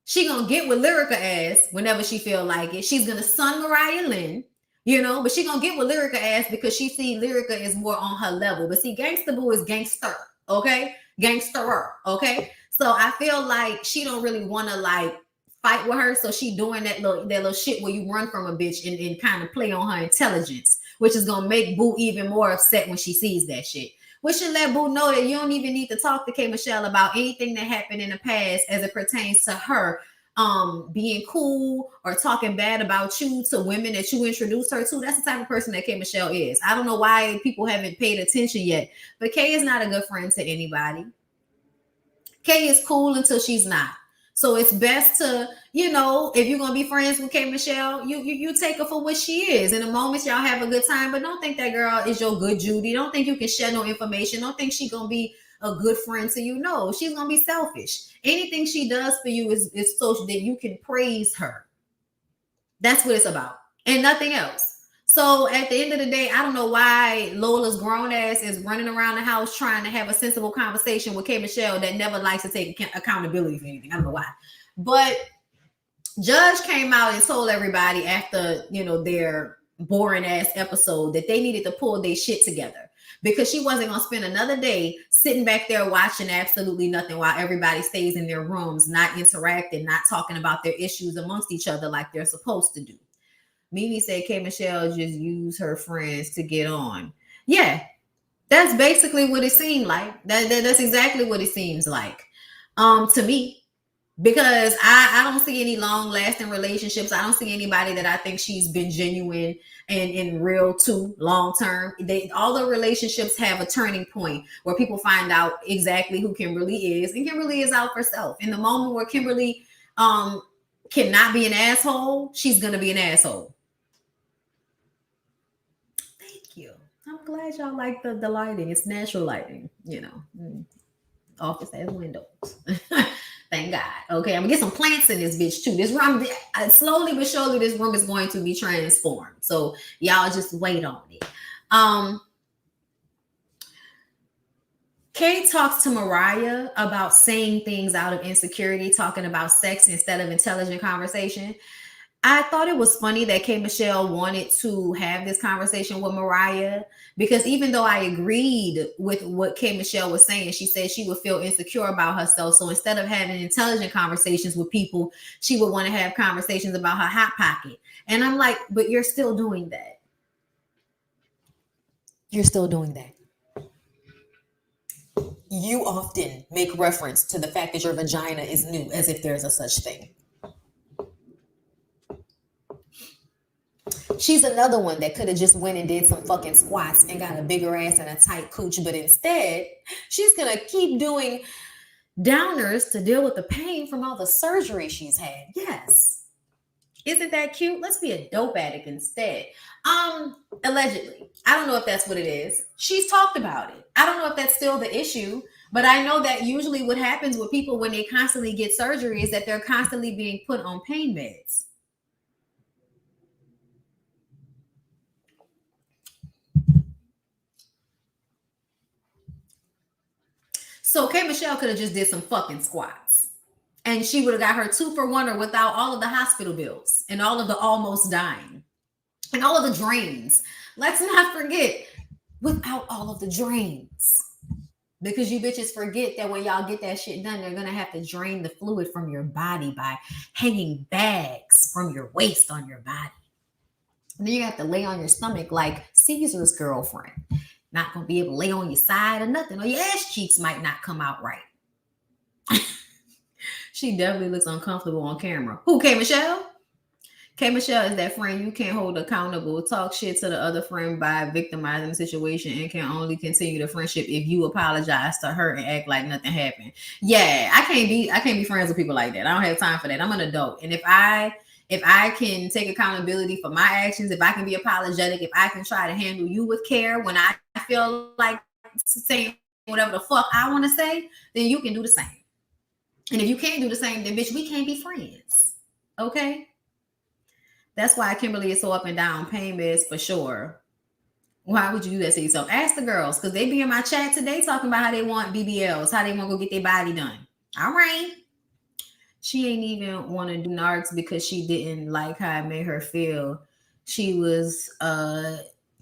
She going to get with Lyrica ass whenever she feel like it. She's going to sun Mariah Lynn. But she gonna get with Lyrica ass because she see Lyrica is more on her level. But see, Gangsta Boo is gangster, okay? Gangsterer, okay? So I feel like she don't really want to like fight with her. So she doing that little shit where you run from a bitch and kind of play on her intelligence, which is gonna make Boo even more upset when she sees that shit. We should let Boo know that you don't even need to talk to K Michelle about anything that happened in the past as it pertains to her being cool or talking bad about you to women that you introduced her to. That's the type of person that K Michelle is. I don't know why people haven't paid attention yet, but K is not a good friend to anybody. K is cool until she's not. So it's best to, if you're gonna be friends with K Michelle, you take her for what she is. In a moment, y'all have a good time, but don't think that girl is your good Judy. Don't think you can share no information. Don't think she's gonna be a good friend to you. No, she's gonna be selfish. Anything she does for you is so that you can praise her. That's what it's about, and nothing else. So at the end of the day, I don't know why Lola's grown ass is running around the house trying to have a sensible conversation with K Michelle that never likes to take accountability for anything. I don't know why. But Judge came out and told everybody after, their boring ass episode that they needed to pull their shit together because she wasn't going to spend another day sitting back there watching absolutely nothing while everybody stays in their rooms, not interacting, not talking about their issues amongst each other like they're supposed to do. Mimi said K Michelle just used her friends to get on. Yeah, that's basically what it seemed like. That's exactly what it seems like to me, because I don't see any long-lasting relationships. I don't see anybody that I think she's been genuine and real to long-term. All the relationships have a turning point where people find out exactly who Kimberly is, and Kimberly is out for self. In the moment where Kimberly cannot be an asshole, she's gonna be an asshole. I'm glad y'all like the lighting. It's natural lighting, Office has windows. Thank God. Okay, I'm gonna get some plants in this bitch too. This room, slowly but surely, this room is going to be transformed. So y'all just wait on it. Kay talks to Mariah about saying things out of insecurity, talking about sex instead of intelligent conversation. I thought it was funny that K Michelle wanted to have this conversation with Mariah, because even though I agreed with what K Michelle was saying, she said she would feel insecure about herself. So instead of having intelligent conversations with people, she would want to have conversations about her hot pocket. And I'm like, but you're still doing that. You're still doing that. You often make reference to the fact that your vagina is new, as if there's a such thing. She's another one that could have just went and did some fucking squats and got a bigger ass and a tight cooch, but instead, she's gonna keep doing downers to deal with the pain from all the surgery she's had. Yes. Isn't that cute? Let's be a dope addict instead. Allegedly. I don't know if that's what it is. She's talked about it. I don't know if that's still the issue, but I know that usually what happens with people when they constantly get surgery is that they're constantly being put on pain meds. So K Michelle could have just did some fucking squats, and she would have got her 2-for-1 without all of the hospital bills and all of the almost dying and all of the drains. Let's not forget, without all of the drains. Because you bitches forget that when y'all get that shit done, they're gonna have to drain the fluid from your body by hanging bags from your waist on your body. And then you have to lay on your stomach like Caesar's girlfriend. Not gonna be able to lay on your side or nothing, or your ass cheeks might not come out right. She definitely looks uncomfortable on camera. Who, K Michelle? K Michelle is that friend you can't hold accountable, talk shit to the other friend by victimizing the situation, and can only continue the friendship if you apologize to her and act like nothing happened. Yeah, I can't be friends with people like that. I don't have time for that. I'm an adult. And if I can take accountability for my actions, if I can be apologetic, if I can try to handle you with care when I feel like saying whatever the fuck I want to say, then you can do the same. And if you can't do the same, then bitch, we can't be friends. Okay? That's why Kimberly is so up and down. Pain meds for sure. Why would you do that to yourself? Ask the girls, because they be in my chat today talking about how they want BBLs, how they want to go get their body done. All right. She ain't even want to do narcs because she didn't like how it made her feel. She was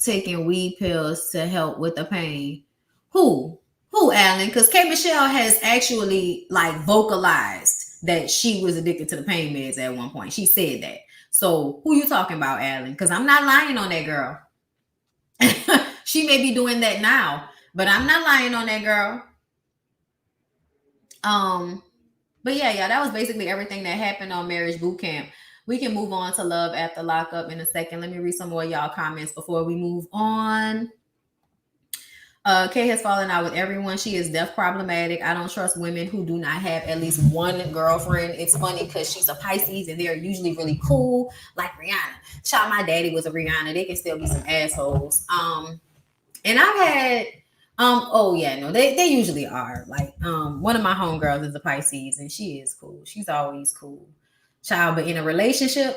taking weed pills to help with the pain. Who, Alan? Because K Michelle has actually like vocalized that she was addicted to the pain meds at one point. She said that. So who you talking about, Alan? Because I'm not lying on that girl. She may be doing that now, but I'm not lying on that girl. But yeah, that was basically everything that happened on Marriage Bootcamp. We can move on to Love After Lockup in a second. Let me read some more of y'all comments before we move on. Kay has fallen out with everyone. She is deaf problematic. I don't trust women who do not have at least one girlfriend. It's funny because she's a Pisces and they're usually really cool, like Rihanna. Child, my daddy was a Rihanna. They can still be some assholes. And I've had they usually are. Like one of my homegirls is a Pisces and she is cool. She's always cool. Child, but in a relationship,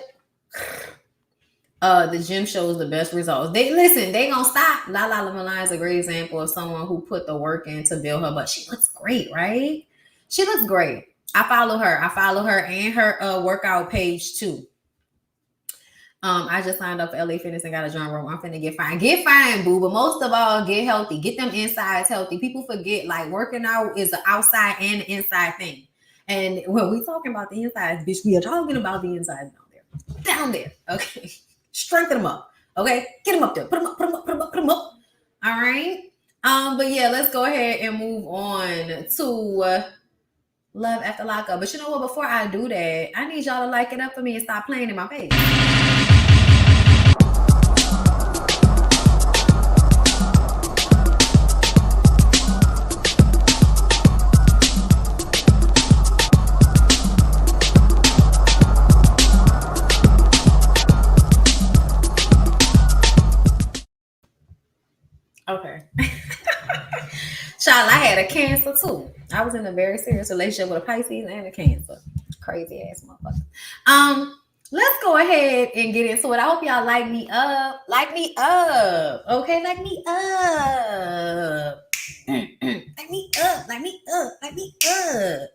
the gym shows the best results. They gonna stop. Lala Milan is a great example of someone who put the work in to build her, but she looks great, right? She looks great. I follow her and her workout page too. I just signed up for LA Fitness and got a drum room. I'm finna get fine. Get fine, boo. But most of all, get healthy. Get them insides healthy. People forget like working out is an outside and an inside thing. And when we talking about the insides, bitch, we are talking about the insides down there. Okay. Strengthen them up. Okay. Get them up there. Put them up. All right. But yeah, let's go ahead and move on to Love After Lockup. But you know what? Before I do that, I need y'all to like it up for me and stop playing in my face. Okay. Child, I had a Cancer too. I was in a very serious relationship with a Pisces and a Cancer. Crazy ass motherfucker. Let's go ahead and get into it. I hope y'all like me up. Like me up. Okay, like me up. Like me up. Like me up. Like me up.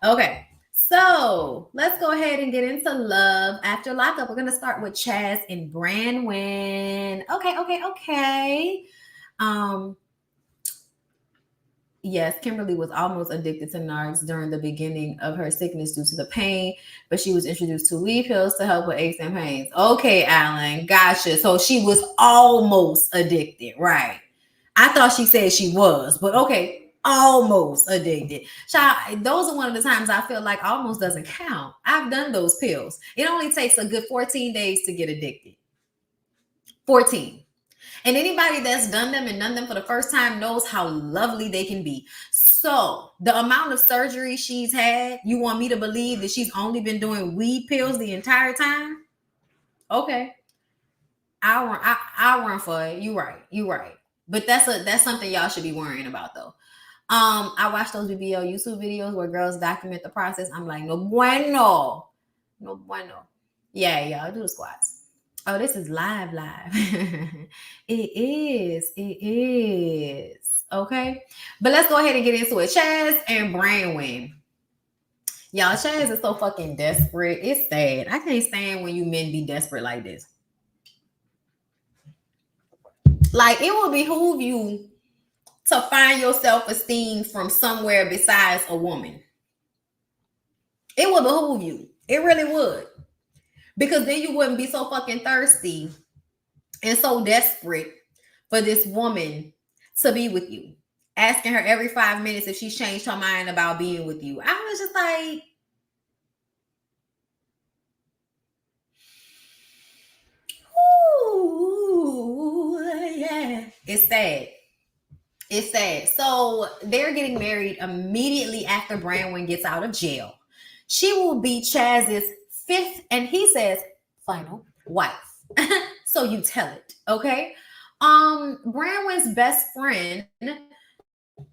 Okay. So let's go ahead and get into Love After Lockup. We're gonna start with Chaz and Branwen. Okay. Yes, Kimberly was almost addicted to narcs during the beginning of her sickness due to the pain, but she was introduced to weed pills to help with aches and pains. Okay, Alan, gotcha. So she was almost addicted, right? I thought she said she was, but okay, almost addicted. Child, those are one of the times I feel like almost doesn't count. I've done those pills. It only takes a good 14 days to get addicted. 14. And anybody that's done them and done them for the first time knows how lovely they can be. So the amount of surgery she's had, you want me to believe that she's only been doing weed pills the entire time? Okay. I'll run for it. You right. But that's something y'all should be worrying about though. I watched those BBL YouTube videos where girls document the process. I'm like, no bueno. Yeah, y'all do the squats. Oh, this is live. It is. Okay. But let's go ahead and get into it. Chaz and Branwen. Y'all, Chaz is so fucking desperate. It's sad. I can't stand when you men be desperate like this. Like, it will behoove you to find your self-esteem from somewhere besides a woman. It would behoove you. It really would. Because then you wouldn't be so fucking thirsty and so desperate for this woman to be with you. Asking her every 5 minutes if she's changed her mind about being with you. I was just like, ooh, yeah. It's sad. It's sad. So they're getting married immediately after Branwen gets out of jail. She will be Chaz's fifth, and he says, final wife. So you tell it, okay? Branwen's best friend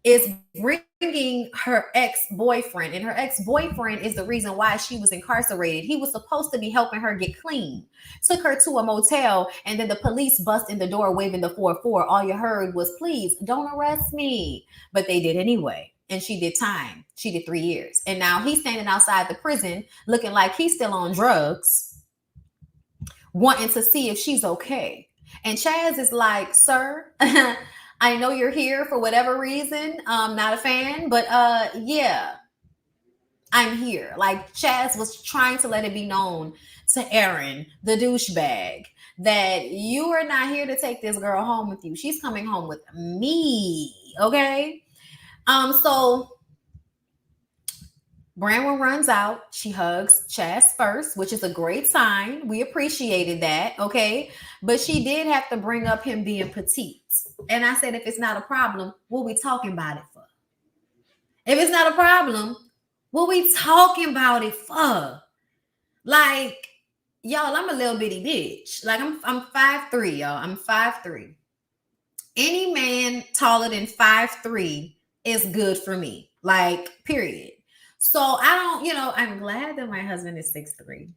is bringing her ex-boyfriend, and her ex-boyfriend is the reason why she was incarcerated. He was supposed to be helping her get clean. Took her to a motel, and then the police bust in the door waving the 4-4. All you heard was, please don't arrest me. But they did anyway, and she did time. She did 3 years, and now he's standing outside the prison looking like he's still on drugs, wanting to see if she's okay. And Chaz is like, sir, I know you're here for whatever reason. I'm not a fan, but yeah, I'm here. Like, Chaz was trying to let it be known to Aaron, the douchebag, that you are not here to take this girl home with you. She's coming home with me, okay? So Branwen runs out. She hugs Chaz first, which is a great sign. We appreciated that, okay? But she did have to bring up him being petite. And I said, if it's not a problem, what we talking about it for? If it's not a problem, what we talking about it for? Like, y'all, I'm a little bitty bitch. Like, I'm 5'3", y'all. I'm 5'3". Any man taller than 5'3" is good for me. Like, period. So I don't, I'm glad that my husband is 6'3".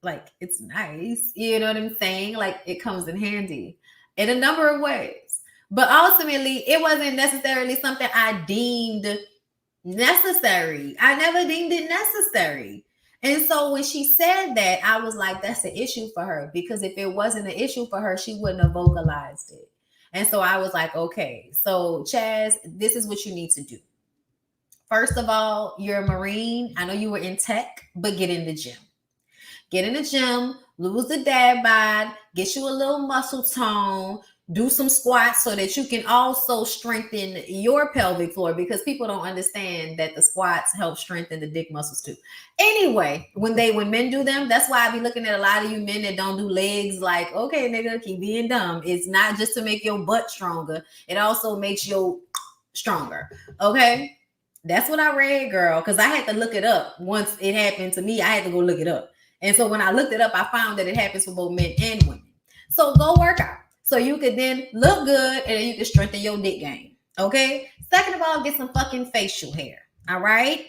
Like, it's nice. You know what I'm saying? Like, it comes in handy in a number of ways. But ultimately, it wasn't necessarily something I deemed necessary. I never deemed it necessary. And so when she said that, I was like, that's an issue for her. Because if it wasn't an issue for her, she wouldn't have vocalized it. And so I was like, okay, so Chaz, this is what you need to do. First of all, you're a Marine. I know you were in tech, but get in the gym. Get in the gym, lose the dad bod, get you a little muscle tone, do some squats so that you can also strengthen your pelvic floor, because people don't understand that the squats help strengthen the dick muscles too. Anyway, when men do them, that's why I be looking at a lot of you men that don't do legs like, okay, nigga, keep being dumb. It's not just to make your butt stronger. It also makes you stronger, okay? That's what I read, girl, because I had to look it up. Once it happened to me, I had to go look it up. And so when I looked it up, I found that it happens for both men and women. So go work out. So you could then look good and then you can strengthen your dick game. Okay? Second of all, get some fucking facial hair. All right?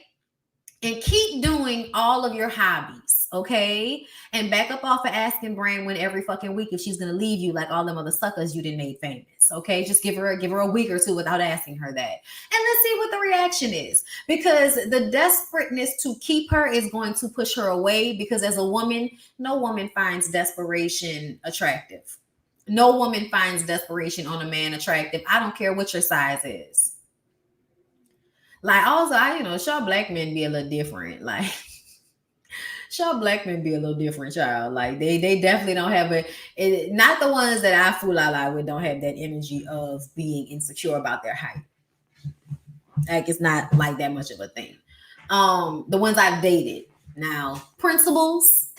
And keep doing all of your hobbies. Okay? And back up off of asking Branwen every fucking week if she's going to leave you like all them other suckers you didn't made famous. Okay? Just give her a week or two without asking her that. And let's see what the reaction is. Because the desperateness to keep her is going to push her away, because as a woman, no woman finds desperation attractive. No woman finds desperation on a man attractive. I don't care what your size is. Like, also, sure, black men be a little different. Like, sure, black men be a little different, child. Like, they definitely don't have not the ones that I fool out with don't have that energy of being insecure about their height. Like, it's not like that much of a thing. The ones I've dated. Now, principals,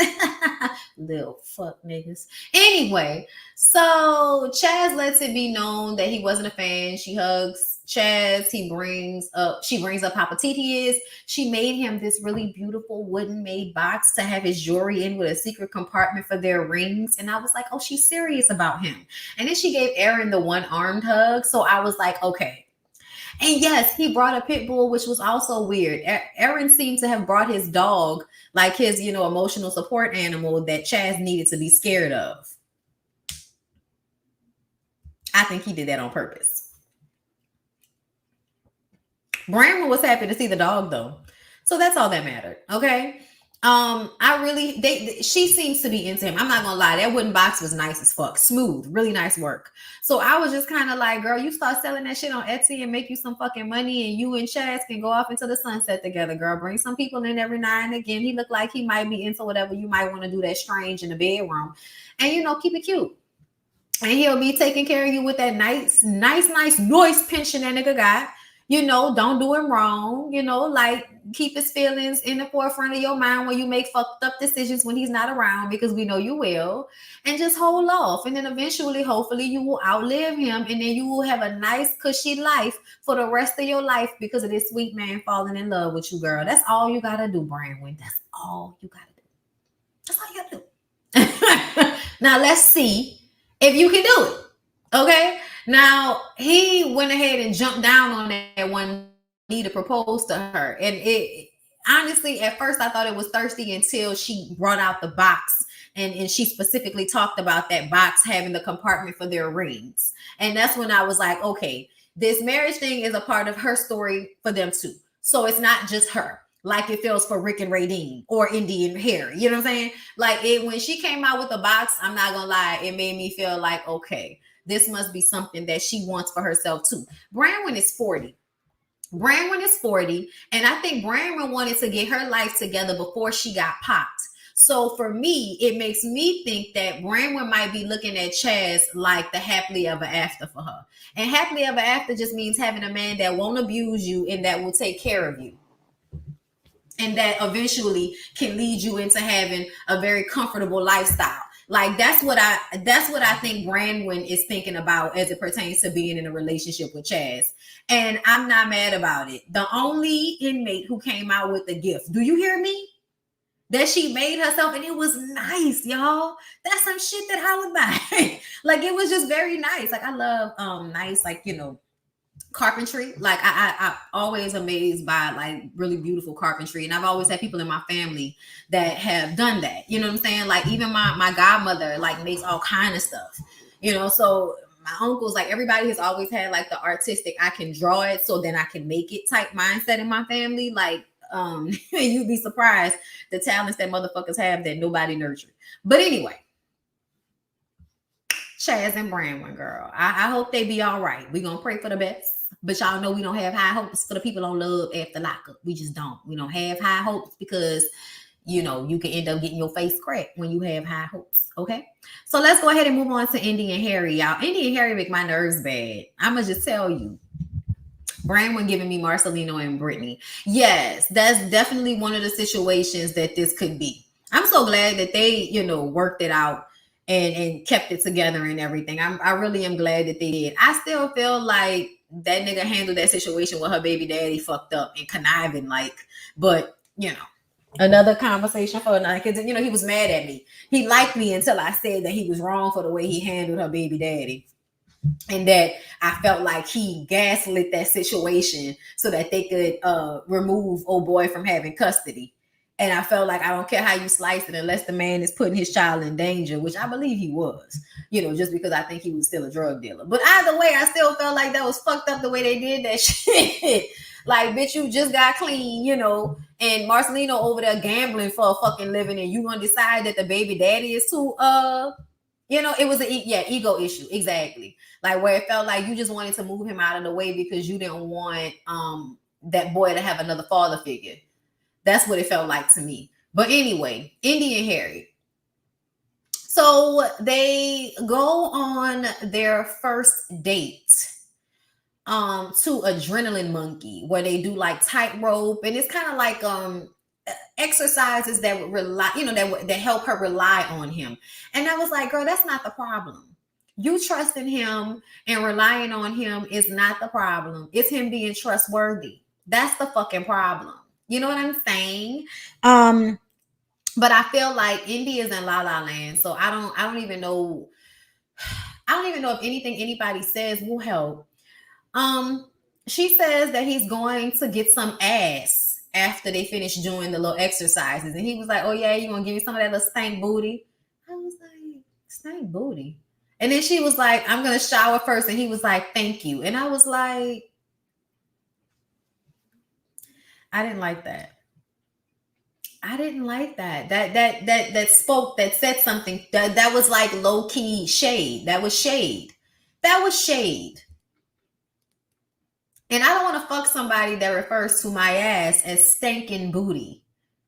little fuck niggas. Anyway, so Chaz lets it be known that he wasn't a fan. She hugs Chaz. She brings up how petite he is. She made him this really beautiful wooden made box to have his jewelry in, with a secret compartment for their rings. And I was like, oh, she's serious about him. And then she gave Aaron the one-armed hug. So I was like, okay. And yes, he brought a pit bull, which was also weird. Aaron seemed to have brought his dog, like his, emotional support animal that Chaz needed to be scared of. I think he did that on purpose. Branwen was happy to see the dog, though. So that's all that mattered, okay? She seems to be into him. I'm not gonna lie, that wooden box was nice as fuck, smooth, really nice work. So I was just kind of like, girl, you start selling that shit on Etsy and make you some fucking money, and you and Chaz can go off into the sunset together, girl. Bring some people in every now and again. He looked like he might be into whatever you might want to do, that strange in the bedroom, and keep it cute. And he'll be taking care of you with that nice noise pension that nigga got. Don't do him wrong. Like, keep his feelings in the forefront of your mind when you make fucked up decisions when he's not around, because we know you will. And just hold off. And then eventually, hopefully, you will outlive him, and then you will have a nice, cushy life for the rest of your life because of this sweet man falling in love with you, girl. That's all you gotta do, Brandon. That's all you gotta do. That's all you gotta do. Now let's see if you can do it. Okay. Now he went ahead and jumped down on that one knee to propose to her. And it honestly, at first I thought it was thirsty until she brought out the box, and she specifically talked about that box having the compartment for their rings. And that's when I was like, okay, this marriage thing is a part of her story for them too. So it's not just her, like it feels for Rick and Radine or Indy and Harry. You know what I'm saying? Like, when she came out with the box, I'm not gonna lie, it made me feel like, okay, this must be something that she wants for herself too. Branwen is 40. Branwen is 40, and I think Branwen wanted to get her life together before she got popped. So for me, it makes me think that Branwen might be looking at Chaz like the happily ever after for her. And happily ever after just means having a man that won't abuse you and that will take care of you, and that eventually can lead you into having a very comfortable lifestyle. Like, that's what I think Brandon is thinking about as it pertains to being in a relationship with Chaz. And I'm not mad about it. The only inmate who came out with the gift, do you hear me? That she made herself, and it was nice, y'all. That's some shit that I would buy. Like, it was just very nice. Like, I love nice, like, carpentry. Like, I always amazed by like really beautiful carpentry, and I've always had people in my family that have done that. You know what I'm saying? Like, even my godmother like makes all kind of stuff. So my uncles, like, everybody has always had like the artistic, I can draw it so then I can make it type mindset in my family. Like, you'd be surprised the talents that motherfuckers have that nobody nurtured. But anyway, Chaz and Brandon, girl, I hope they be all right. We gonna pray for the best. But y'all know we don't have high hopes for the people on Love After Lockup. We just don't. We don't have high hopes because, you can end up getting your face cracked when you have high hopes. Okay? So let's go ahead and move on to Indy and Harry, y'all. Indy and Harry make my nerves bad. I'm going to just tell you. Brandon giving me Marcelino and Brittany. Yes, that's definitely one of the situations that this could be. I'm so glad that they, worked it out and kept it together and everything. I really am glad that they did. I still feel like that nigga handled that situation with her baby daddy fucked up and conniving, like, but another conversation for another, because he was mad at me. He liked me until I said that he was wrong for the way he handled her baby daddy, and that I felt like he gaslit that situation so that they could remove old boy from having custody. And I felt like, I don't care how you slice it, unless the man is putting his child in danger, which I believe he was, just because I think he was still a drug dealer. But either way, I still felt like that was fucked up the way they did that shit. Like, bitch, you just got clean, and Marcelino over there gambling for a fucking living, and you gonna decide that the baby daddy is too, it was ego issue. Exactly. Like, where it felt like you just wanted to move him out of the way because you didn't want that boy to have another father figure. That's what it felt like to me. But anyway, Indy and Harry. So they go on their first date to Adrenaline Monkey, where they do like tightrope, and it's kind of like exercises that would rely, that help her rely on him. And I was like, girl, that's not the problem. You trusting him and relying on him is not the problem. It's him being trustworthy. That's the fucking problem. You know what I'm saying? But I feel like Indy is in La La Land, so I don't even know. I don't even know if anything anybody says will help. She says that he's going to get some ass after they finish doing the little exercises, and he was like, "Oh yeah, you gonna give me some of that little stank booty?" I was like, "Stank booty," and then she was like, "I'm gonna shower first," and he was like, "Thank you," and I was like, I didn't like that. I didn't like that. That spoke, that said something. That was like low key shade. That was shade. That was shade. And I don't want to fuck somebody that refers to my ass as stinking booty.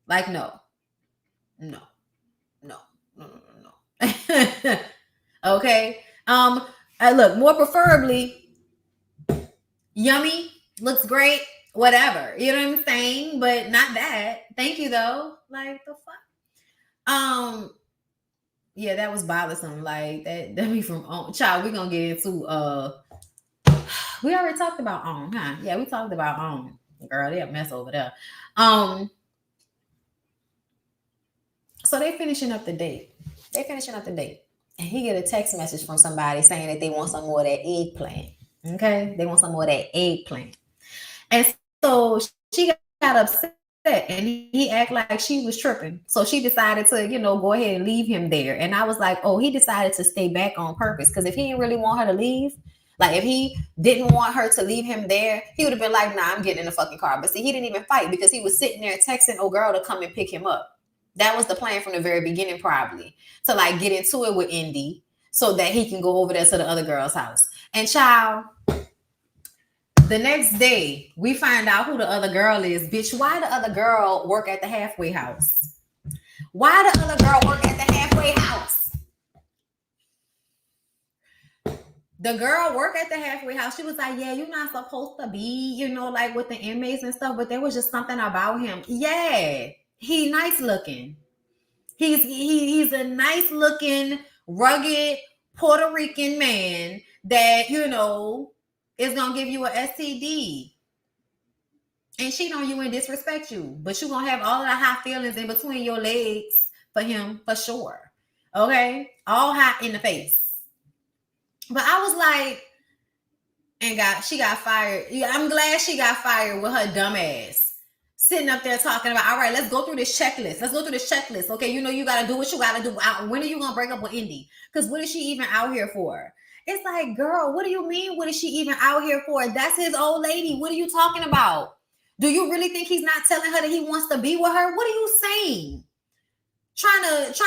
Like, no, no, no, no, no, no, no. Okay. Look, more preferably, yummy, looks great, whatever. You know what I'm saying? But not that. Thank you though. Like the fuck. Yeah, that was bothersome. Like that be from child. We're gonna get into we already talked about huh? Yeah, we talked about girl, they a mess over there. So they finishing up the date. They finishing up the date. And he get a text message from somebody saying that they want some more of that eggplant. Okay? They want some more of that eggplant. And so she got upset and he act like she was tripping. So she decided to, go ahead and leave him there. And I was like, oh, he decided to stay back on purpose. Because if he didn't really want her to leave, like if he didn't want her to leave him there, he would have been like, nah, I'm getting in the fucking car. But see, he didn't even fight because he was sitting there texting old girl to come and pick him up. That was the plan from the very beginning, probably, to like get into it with Indy so that he can go over there to the other girl's house. And child, the next day, we find out who the other girl is. Bitch, why the other girl work at the halfway house? Why the other girl work at the halfway house? The girl work at the halfway house. She was like, yeah, you're not supposed to be, like with the inmates and stuff, but there was just something about him. Yeah, he nice looking. He's a nice looking, rugged Puerto Rican man that, is going to give you an STD and cheat on you and disrespect you. But you're going to have all of the hot feelings in between your legs for him, for sure. Okay? All hot in the face. But I was like, she got fired. I'm glad she got fired with her dumb ass. Sitting up there talking about, all right, let's go through this checklist. Okay, you got to do what you got to do. When are you going to break up with Indy? Because what is she even out here for? It's like, girl, what do you mean? What is she even out here for? That's his old lady. What are you talking about? Do you really think he's not telling her that he wants to be with her? What are you saying? Trying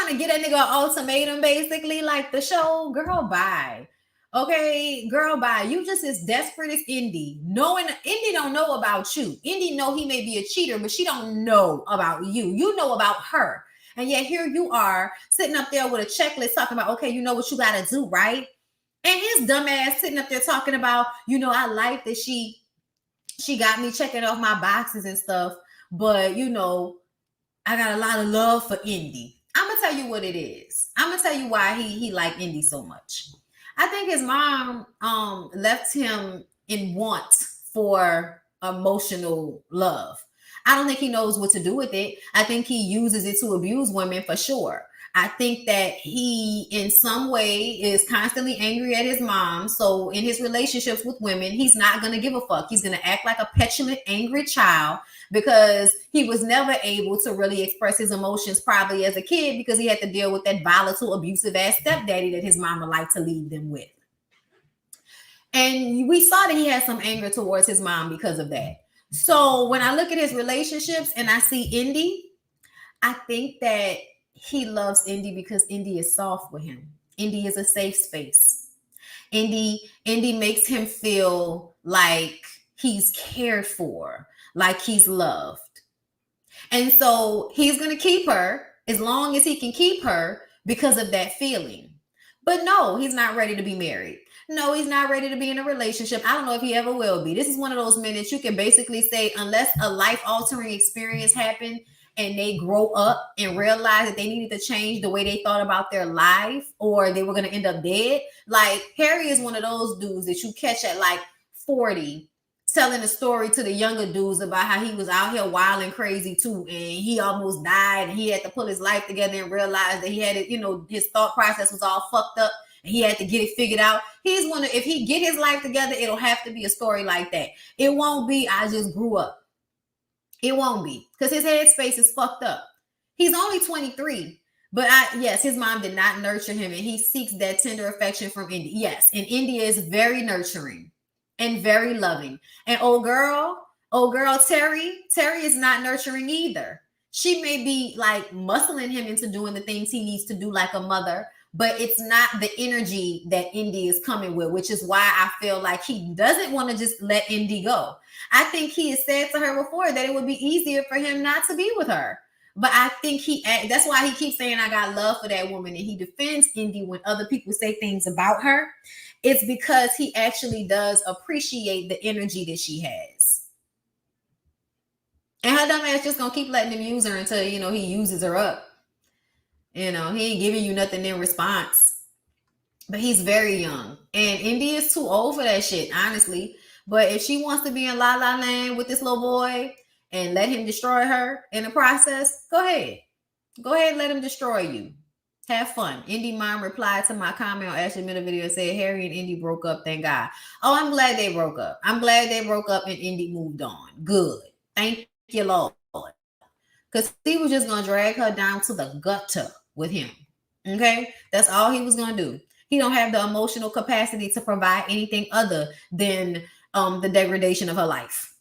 to get that nigga an ultimatum, basically, like the show. Girl, bye. Okay, girl, bye. You just as desperate as Indy. Knowing Indy don't know about you. Indy know he may be a cheater, but she don't know about you. You know about her. And yet here you are sitting up there with a checklist talking about, okay, you know what you got to do, right? And his dumb ass sitting up there talking about, I like that she got me checking off my boxes and stuff, but I got a lot of love for Indy. I'm gonna tell you what it is. I'm gonna tell you why he liked Indy so much. I think his mom left him in want for emotional love. I don't think he knows what to do with it. I think he uses it to abuse women for sure. I think that he, in some way, is constantly angry at his mom. So in his relationships with women, he's not going to give a fuck. He's going to act like a petulant, angry child because he was never able to really express his emotions probably as a kid because he had to deal with that volatile, abusive ass stepdaddy that his mama liked to leave them with. And we saw that he had some anger towards his mom because of that. So when I look at his relationships and I see Indy, I think that he loves Indy because Indy is soft with him. Indy is a safe space. Indy makes him feel like he's cared for, like he's loved. And so he's going to keep her as long as he can keep her because of that feeling. But no, he's not ready to be married. No, he's not ready to be in a relationship. I don't know if he ever will be. This is one of those men that you can basically say, unless a life-altering experience happened and they grow up and realize that they needed to change the way they thought about their life or they were going to end up dead. Like Harry is one of those dudes that you catch at like 40 telling a story to the younger dudes about how he was out here wild and crazy too. And he almost died and he had to pull his life together and realize that he had it, his thought process was all fucked up and he had to get it figured out. He's one of, if he get his life together, it'll have to be a story like that. It won't be, I just grew up. It won't be because his headspace is fucked up. He's only 23, but yes, his mom did not nurture him and he seeks that tender affection from Indy. Yes, and Indy is very nurturing and very loving. And old girl Terry is not nurturing either. She may be like muscling him into doing the things he needs to do like a mother, but it's not the energy that Indy is coming with, which is why I feel like he doesn't want to just let Indy go. I think he has said to her before that it would be easier for him not to be with her. But I think that's why he keeps saying, I got love for that woman. And he defends Indy when other people say things about her. It's because he actually does appreciate the energy that she has. And her dumb ass just gonna keep letting him use her until, he uses her up. He ain't giving you nothing in response. But he's very young. And Indy is too old for that shit, honestly. But if she wants to be in La La Land with this little boy and let him destroy her in the process, go ahead. Go ahead and let him destroy you. Have fun. Indy mom replied to my comment on Ashley Miller video and said, Harry and Indy broke up, thank God. Oh, I'm glad they broke up. I'm glad they broke up and Indy moved on. Good. Thank you, Lord. Because he was just going to drag her down to the gutter with him. Okay? That's all he was going to do. He don't have the emotional capacity to provide anything other than the degradation of her life.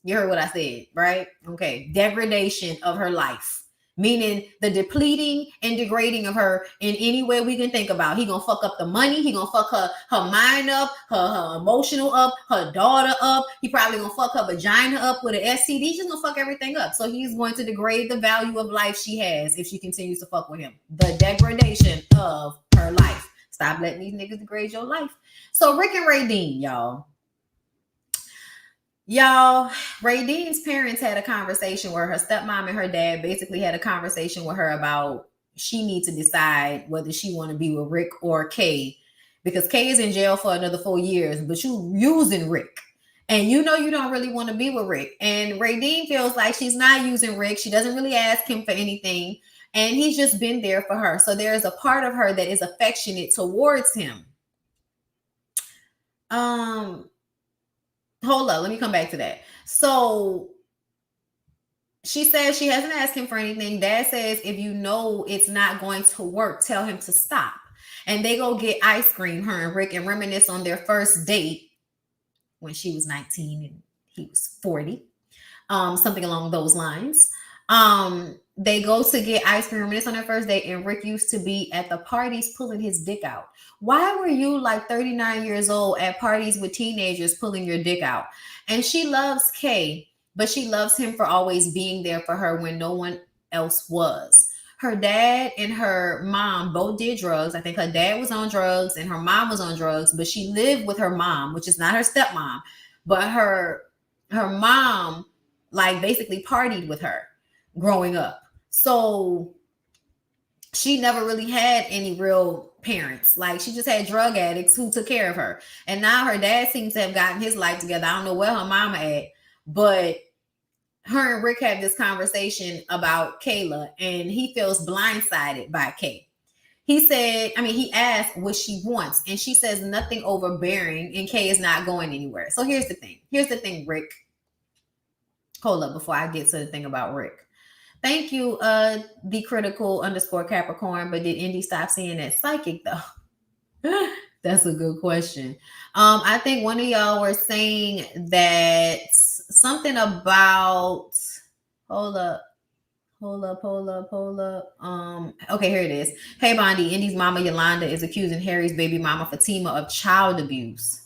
You heard what I said, right? Okay. Degradation of her life. Meaning the depleting and degrading of her in any way we can think about. He gonna fuck up the money. He gonna fuck her mind up, her emotional up, her daughter up. He probably gonna fuck her vagina up with an STD. He's just gonna fuck everything up. So he's going to degrade the value of life she has if she continues to fuck with him. The degradation of her life. Stop letting these niggas degrade your life. So Rick and Ray Dean, y'all, Ray Dean's parents had a conversation where her stepmom and her dad basically had a conversation with her about she needs to decide whether she want to be with Rick or Kay, because Kay is in jail for another 4 years, but you using Rick. And you don't really want to be with Rick. And Ray Dean feels like she's not using Rick. She doesn't really ask him for anything. And he's just been there for her. So there's a part of her that is affectionate towards him. Hold up, let me come back to that. So she says she hasn't asked him for anything. Dad says, if you know it's not going to work, tell him to stop. And they go get ice cream, her and Rick, and reminisce on their first date when she was 19 and he was 40. Something along those lines. They go to get ice cream, reminisce on their first date, and Rick used to be at the parties pulling his dick out. Why were you like 39 years old at parties with teenagers pulling your dick out? And she loves Kay, but she loves him for always being there for her when no one else was. Her dad and her mom both did drugs. I think her dad was on drugs and her mom was on drugs, but she lived with her mom, which is not her stepmom, but her mom like basically partied with her growing up. So she never really had any real parents. Like she just had drug addicts who took care of her. And now her dad seems to have gotten his life together. I don't know where her mama at, but her and Rick have this conversation about Kayla, and he feels blindsided by Kay. He asked what she wants, and she says nothing overbearing, and Kay is not going anywhere. So here's the thing, Rick. Hold up before I get to the thing about Rick. Thank you, the critical _ Capricorn. But did Indy stop seeing that psychic though? That's a good question. I think one of y'all were saying that something about hold up. Okay, here it is. Hey Bondi, Indy's mama Yolanda is accusing Harry's baby mama Fatima of child abuse.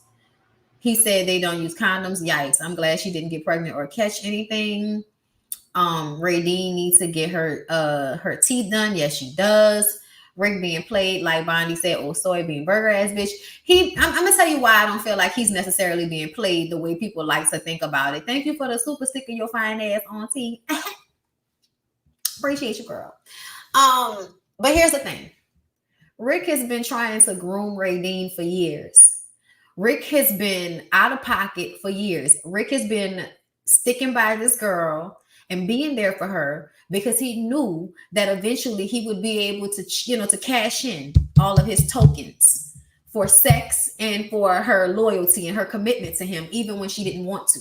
He said they don't use condoms. Yikes. I'm glad she didn't get pregnant or catch anything. Ray Dean needs to get her teeth done. Yes, she does. Rick being played like Bondi said, oh, soybean burger ass bitch. I'm gonna tell you why I don't feel like he's necessarily being played the way people like to think about it. Thank you for the super sticker your fine ass on tea. Appreciate you, girl. But here's the thing. Rick has been trying to groom Ray Dean for years. Rick has been out of pocket for years. Rick has been sticking by this girl and being there for her because he knew that eventually he would be able to, to cash in all of his tokens for sex and for her loyalty and her commitment to him, even when she didn't want to.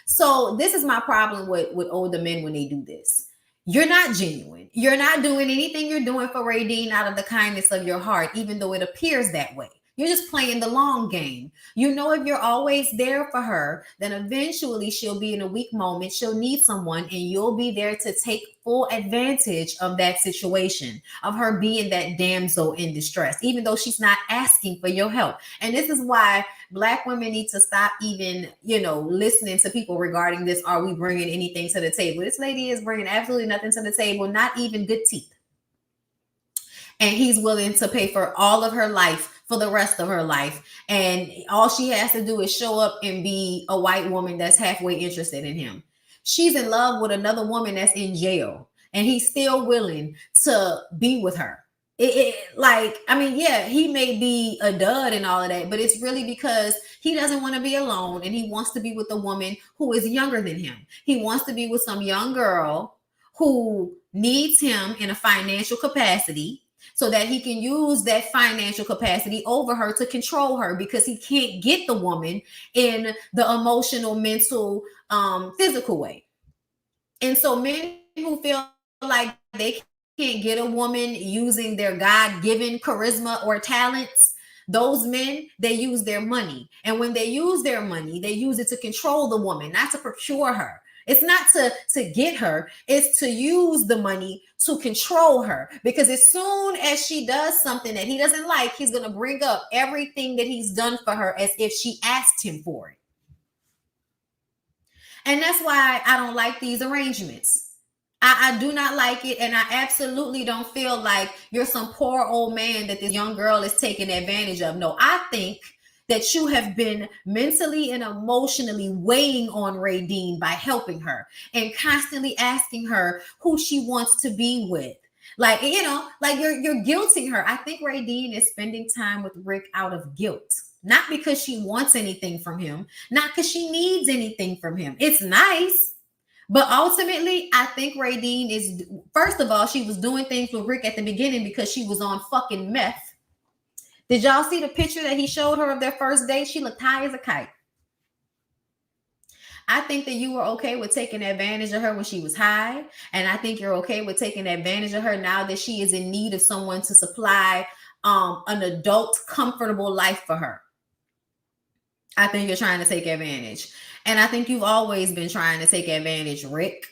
So this is my problem with older men when they do this. You're not genuine. You're not doing anything you're doing for Ray Dean out of the kindness of your heart, even though it appears that way. You're just playing the long game. You know, if you're always there for her, then eventually she'll be in a weak moment. She'll need someone, and you'll be there to take full advantage of that situation, of her being that damsel in distress, even though she's not asking for your help. And this is why Black women need to stop even, listening to people regarding this. Are we bringing anything to the table? This lady is bringing absolutely nothing to the table, not even good teeth. And he's willing to pay for all of her life for the rest of her life. And all she has to do is show up and be a white woman that's halfway interested in him. She's in love with another woman that's in jail, and he's still willing to be with her. Yeah, he may be a dud and all of that, but it's really because he doesn't want to be alone, and he wants to be with a woman who is younger than him. He wants to be with some young girl who needs him in a financial capacity, so that he can use that financial capacity over her to control her, because he can't get the woman in the emotional, mental, physical way. And so men who feel like they can't get a woman using their God-given charisma or talents, those men, they use their money. And when they use their money, they use it to control the woman, not to procure her. It's not to get her, it's to use the money to control her. Because as soon as she does something that he doesn't like, he's going to bring up everything that he's done for her as if she asked him for it. And that's why I don't like these arrangements. I do not like it, and I absolutely don't feel like you're some poor old man that this young girl is taking advantage of. No, I think that you have been mentally and emotionally weighing on Radine by helping her and constantly asking her who she wants to be with. Like you're guilting her. I think Radine is spending time with Rick out of guilt, not because she wants anything from him, not because she needs anything from him. It's nice. But ultimately, I think Radine is, first of all, she was doing things with Rick at the beginning because she was on fucking meth. Did y'all see the picture that he showed her of their first date? She looked high as a kite. I think that you were okay with taking advantage of her when she was high. And I think you're okay with taking advantage of her now that she is in need of someone to supply an adult, comfortable life for her. I think you're trying to take advantage. And I think you've always been trying to take advantage, Rick.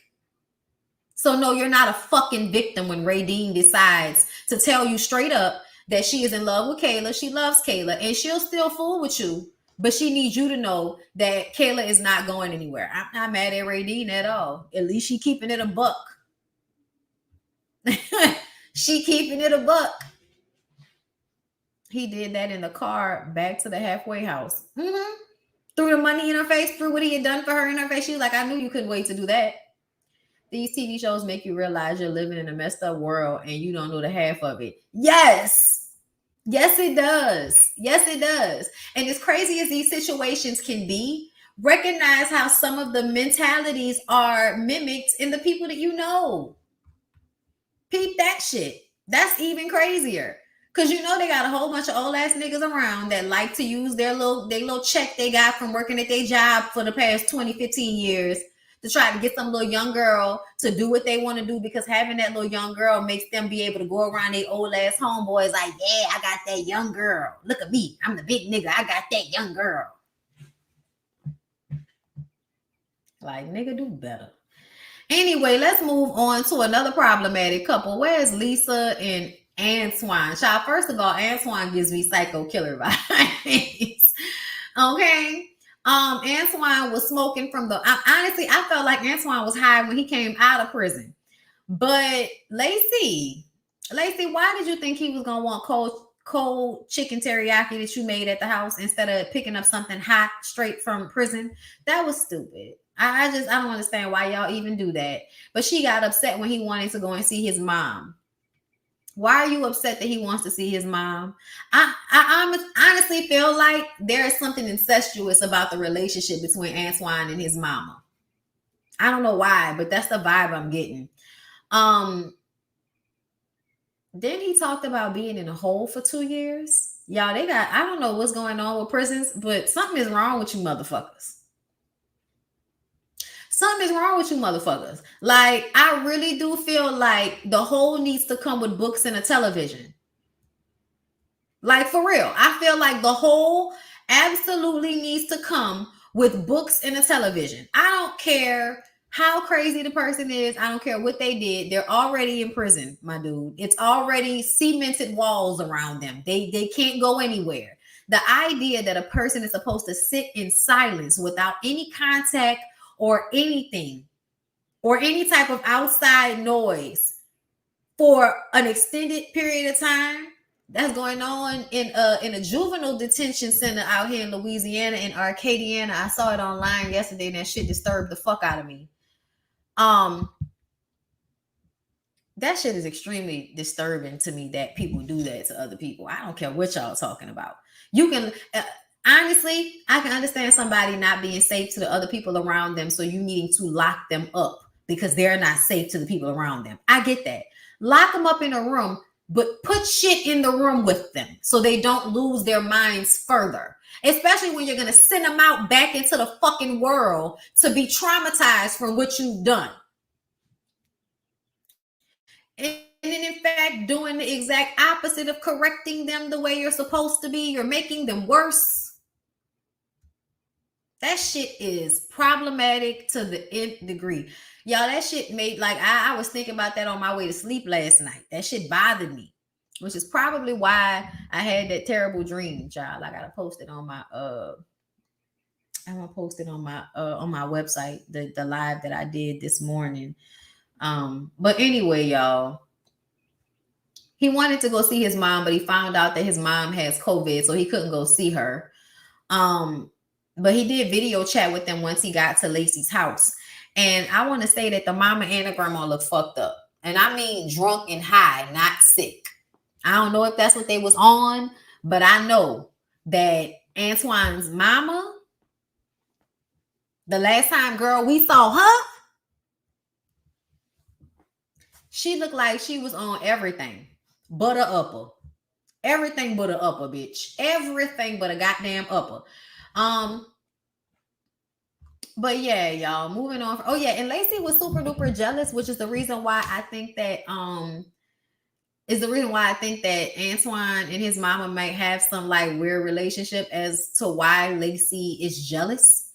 So no, you're not a fucking victim when Radine decides to tell you straight up that she is in love with Kayla. She loves Kayla, and she'll still fool with you. But she needs you to know that Kayla is not going anywhere. I'm not mad at Radine at all. At least she keeping it a buck. She keeping it a buck. He did that in the car back to the halfway house. Mm-hmm. Threw the money in her face, threw what he had done for her in her face. She was like, I knew you couldn't wait to do that. These TV shows make you realize you're living in a messed up world and you don't know the half of it. Yes. Yes, it does. Yes, it does. And as crazy as these situations can be, recognize how some of the mentalities are mimicked in the people that you know. Peep that shit. That's even crazier. Because they got a whole bunch of old ass niggas around that like to use their little check they got from working at their job for the past 20, 15 years to try to get some little young girl to do what they want to do, because having that little young girl makes them be able to go around their old ass homeboys like, yeah, I got that young girl. Look at me. I'm the big nigga. I got that young girl. Like, nigga, do better. Anyway, let's move on to another problematic couple. Where's Lisa and Antoine? Child, first of all, Antoine gives me psycho killer vibes. Okay. Antoine was smoking from honestly, I felt like Antoine was high when he came out of prison. But Lacey, why did you think he was gonna want cold chicken teriyaki that you made at the house instead of picking up something hot straight from prison? That was stupid. I don't understand why y'all even do that. But she got upset when he wanted to go and see his mom. Why are you upset that he wants to see his mom? I honestly feel like there is something incestuous about the relationship between Antoine and his mama. I don't know why, but that's the vibe I'm getting. Then he talked about being in a hole for 2 years. Y'all, I don't know what's going on with prisons, but something is wrong with you motherfuckers. Something is wrong with you motherfuckers. Like, I really do feel like the hole needs to come with books and a television. Like for real. I feel like the whole absolutely needs to come with books and a television. I don't care how crazy the person is. I don't care what they did. They're already in prison, my dude. It's already cemented walls around them. They can't go anywhere. The idea that a person is supposed to sit in silence without any contact or anything or any type of outside noise for an extended period of time, that's going on in a juvenile detention center out here in Louisiana in Arcadiana. I saw it online yesterday and that shit disturbed the fuck out of me. Um that shit is extremely disturbing to me that people do that to other people. I don't care what y'all talking about. You can honestly, I can understand somebody not being safe to the other people around them, so you needing to lock them up because they're not safe to the people around them. I get that. Lock them up in a room, but put shit in the room with them so they don't lose their minds further. Especially when you're going to send them out back into the fucking world to be traumatized from what you've done. And then, in fact, doing the exact opposite of correcting them the way you're supposed to be, you're making them worse. That shit is problematic to the nth degree. Y'all, that shit made, like, I was thinking about that on my way to sleep last night. That shit bothered me, which is probably why I had that terrible dream, child. I gotta post it on my I'm gonna post it on my website, the live that I did this morning. But anyway, y'all, he wanted to go see his mom, but he found out that his mom has COVID, so he couldn't go see her. But he did video chat with them once he got to Lacey's house. And I want to say that the mama and the grandma look fucked up. And I mean drunk and high, not sick. I don't know if that's what they was on, but I know that Antoine's mama, the last time, girl, we saw her, she looked like she was on everything but a upper. Everything but a upper, bitch. Everything but a goddamn upper. But yeah, y'all, moving on. Oh yeah, and Lacey was super duper jealous, which is the reason why I think that Antoine and his mama might have some like weird relationship as to why Lacey is jealous.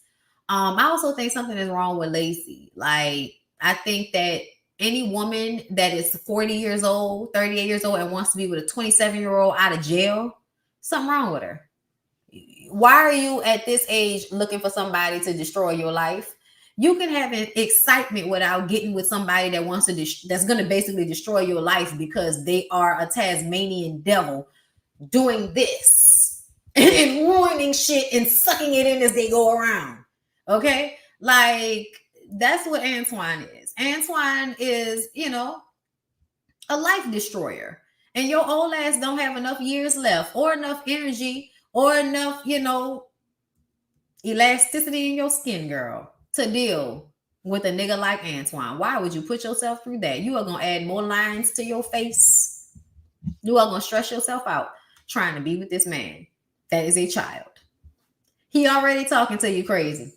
I also think something is wrong with Lacey. Like, I think that any woman that is 40 years old, 38 years old, and wants to be with a 27-year-old out of jail, something wrong with her. Why are you at this age looking for somebody to destroy your life? You can have an excitement without getting with somebody that wants to that's going to basically destroy your life because they are a Tasmanian devil doing this and ruining shit and sucking it in as they go around. Okay? Like, that's what Antoine is. Antoine is, a life destroyer. And your old ass don't have enough years left or enough energy or enough, elasticity in your skin, girl, to deal with a nigga like Antoine. Why would you put yourself through that? You are going to add more lines to your face. You are going to stress yourself out trying to be with this man that is a child. He already talking to you crazy.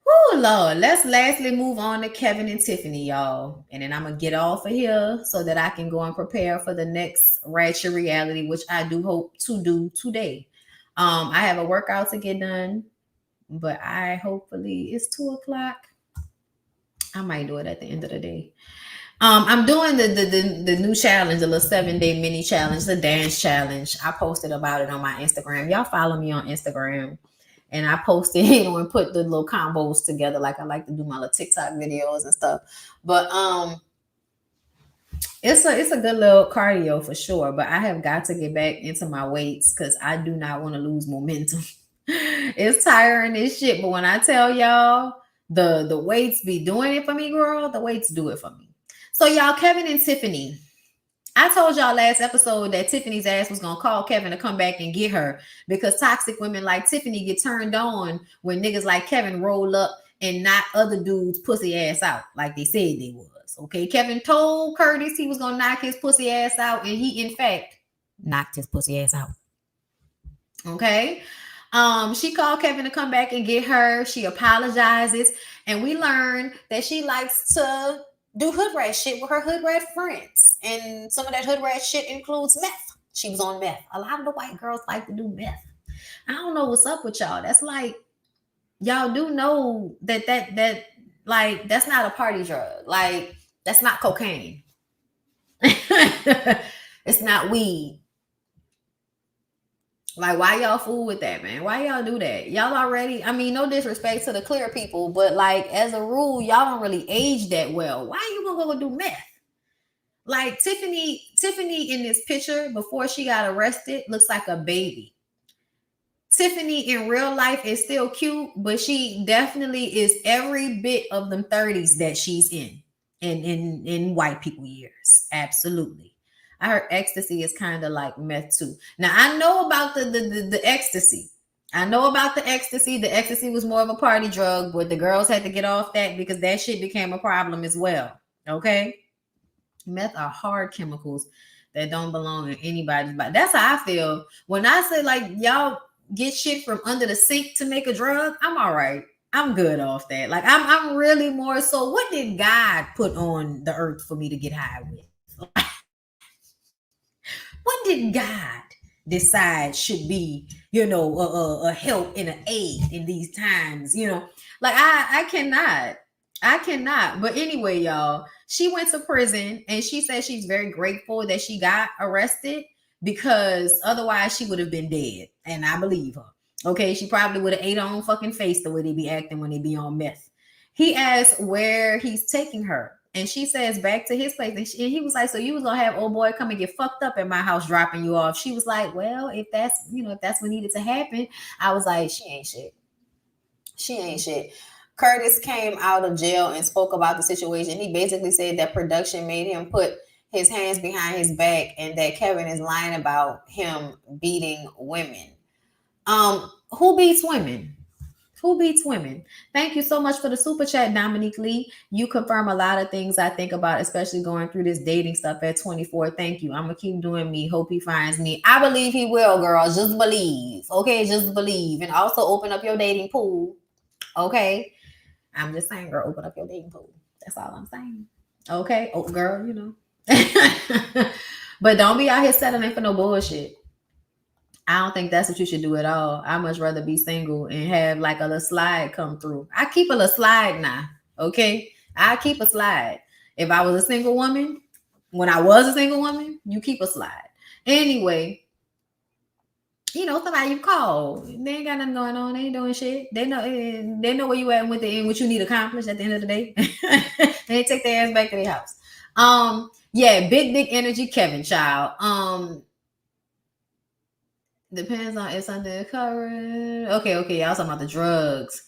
Oh Lord, let's lastly move on to Kevin and Tiffany, y'all. And then I'm going to get off of here so that I can go and prepare for the next Ratchet reality, which I do hope to do today. I have a workout to get done, but hopefully it's 2:00. I might do it at the end of the day. I'm doing the new challenge, the little 7-day mini challenge, the dance challenge. I posted about it on my Instagram. Y'all follow me on Instagram. And I posted, and put the little combos together like I like to do my little TikTok videos and stuff. But it's a good little cardio for sure. But I have got to get back into my weights because I do not want to lose momentum. It's tiring this shit. But when I tell y'all the weights be doing it for me, girl, the weights do it for me. So y'all, Kevin and Tiffany. I told y'all last episode that Tiffany's ass was going to call Kevin to come back and get her because toxic women like Tiffany get turned on when niggas like Kevin roll up and knock other dudes' pussy ass out like they said they was. Okay, Kevin told Curtis he was going to knock his pussy ass out, and he, in fact, knocked his pussy ass out. Okay. She called Kevin to come back and get her. She apologizes, and we learn that she likes to do hood rat shit with her hood rat friends. And some of that hood rat shit includes meth. She was on meth. A lot of the white girls like to do meth. I don't know what's up with y'all. That's like, y'all do know that like that's not a party drug. Like that's not cocaine. It's not weed. Like, why y'all fool with that, man? Why y'all do that? Y'all already, I mean, no disrespect to the clear people, but like as a rule, y'all don't really age that well. Why you gonna go do meth? Like Tiffany in this picture before she got arrested looks like a baby. Tiffany in real life is still cute, but she definitely is every bit of them 30s that she's in white people years. Absolutely. I heard ecstasy is kind of like meth too. Now I know about the ecstasy. I know about the ecstasy. The ecstasy was more of a party drug, but the girls had to get off that because that shit became a problem as well. Okay. Meth are hard chemicals that don't belong in anybody's body. That's how I feel. When I say like y'all get shit from under the sink to make a drug, I'm all right. I'm good off that. Like I'm really more so. What did God put on the earth for me to get high with? What did God decide should be, a help and an aid in these times? Like I cannot. But anyway, y'all, she went to prison and she said she's very grateful that she got arrested because otherwise she would have been dead. And I believe her. Okay, she probably would have ate her own fucking face the way they be acting when they be on meth. He asked where he's taking her. And she says back to his place. And he was like, so you was gonna have old boy come and get fucked up at my house dropping you off. She was like, well, if that's what needed to happen. I was like, she ain't shit. She ain't shit. Curtis came out of jail and spoke about the situation. He basically said that production made him put his hands behind his back and that Kevin is lying about him beating women. Who beats women? Who beats women? Thank you so much for the super chat, Dominique Lee. You confirm a lot of things I think about, especially going through this dating stuff at 24. Thank you. I'm going to keep doing me. Hope he finds me. I believe he will, girl. Just believe. Okay, just believe. And also open up your dating pool. Okay? I'm just saying, girl, open up your dating pool. That's all I'm saying. Okay? Oh, girl, But don't be out here settling for no bullshit. I don't think that's what you should do at all. I much rather be single and have like a little slide come through. I keep a little slide now. Okay. I keep a slide. If I was a single woman, when I was a single woman, you keep a slide. Anyway, somebody you call. They ain't got nothing going on. They ain't doing shit. They know where you at and what you need accomplished at the end of the day. They take their ass back to their house. Yeah, big energy, Kevin child. Depends on if something is covered. Okay. Y'all talking about the drugs.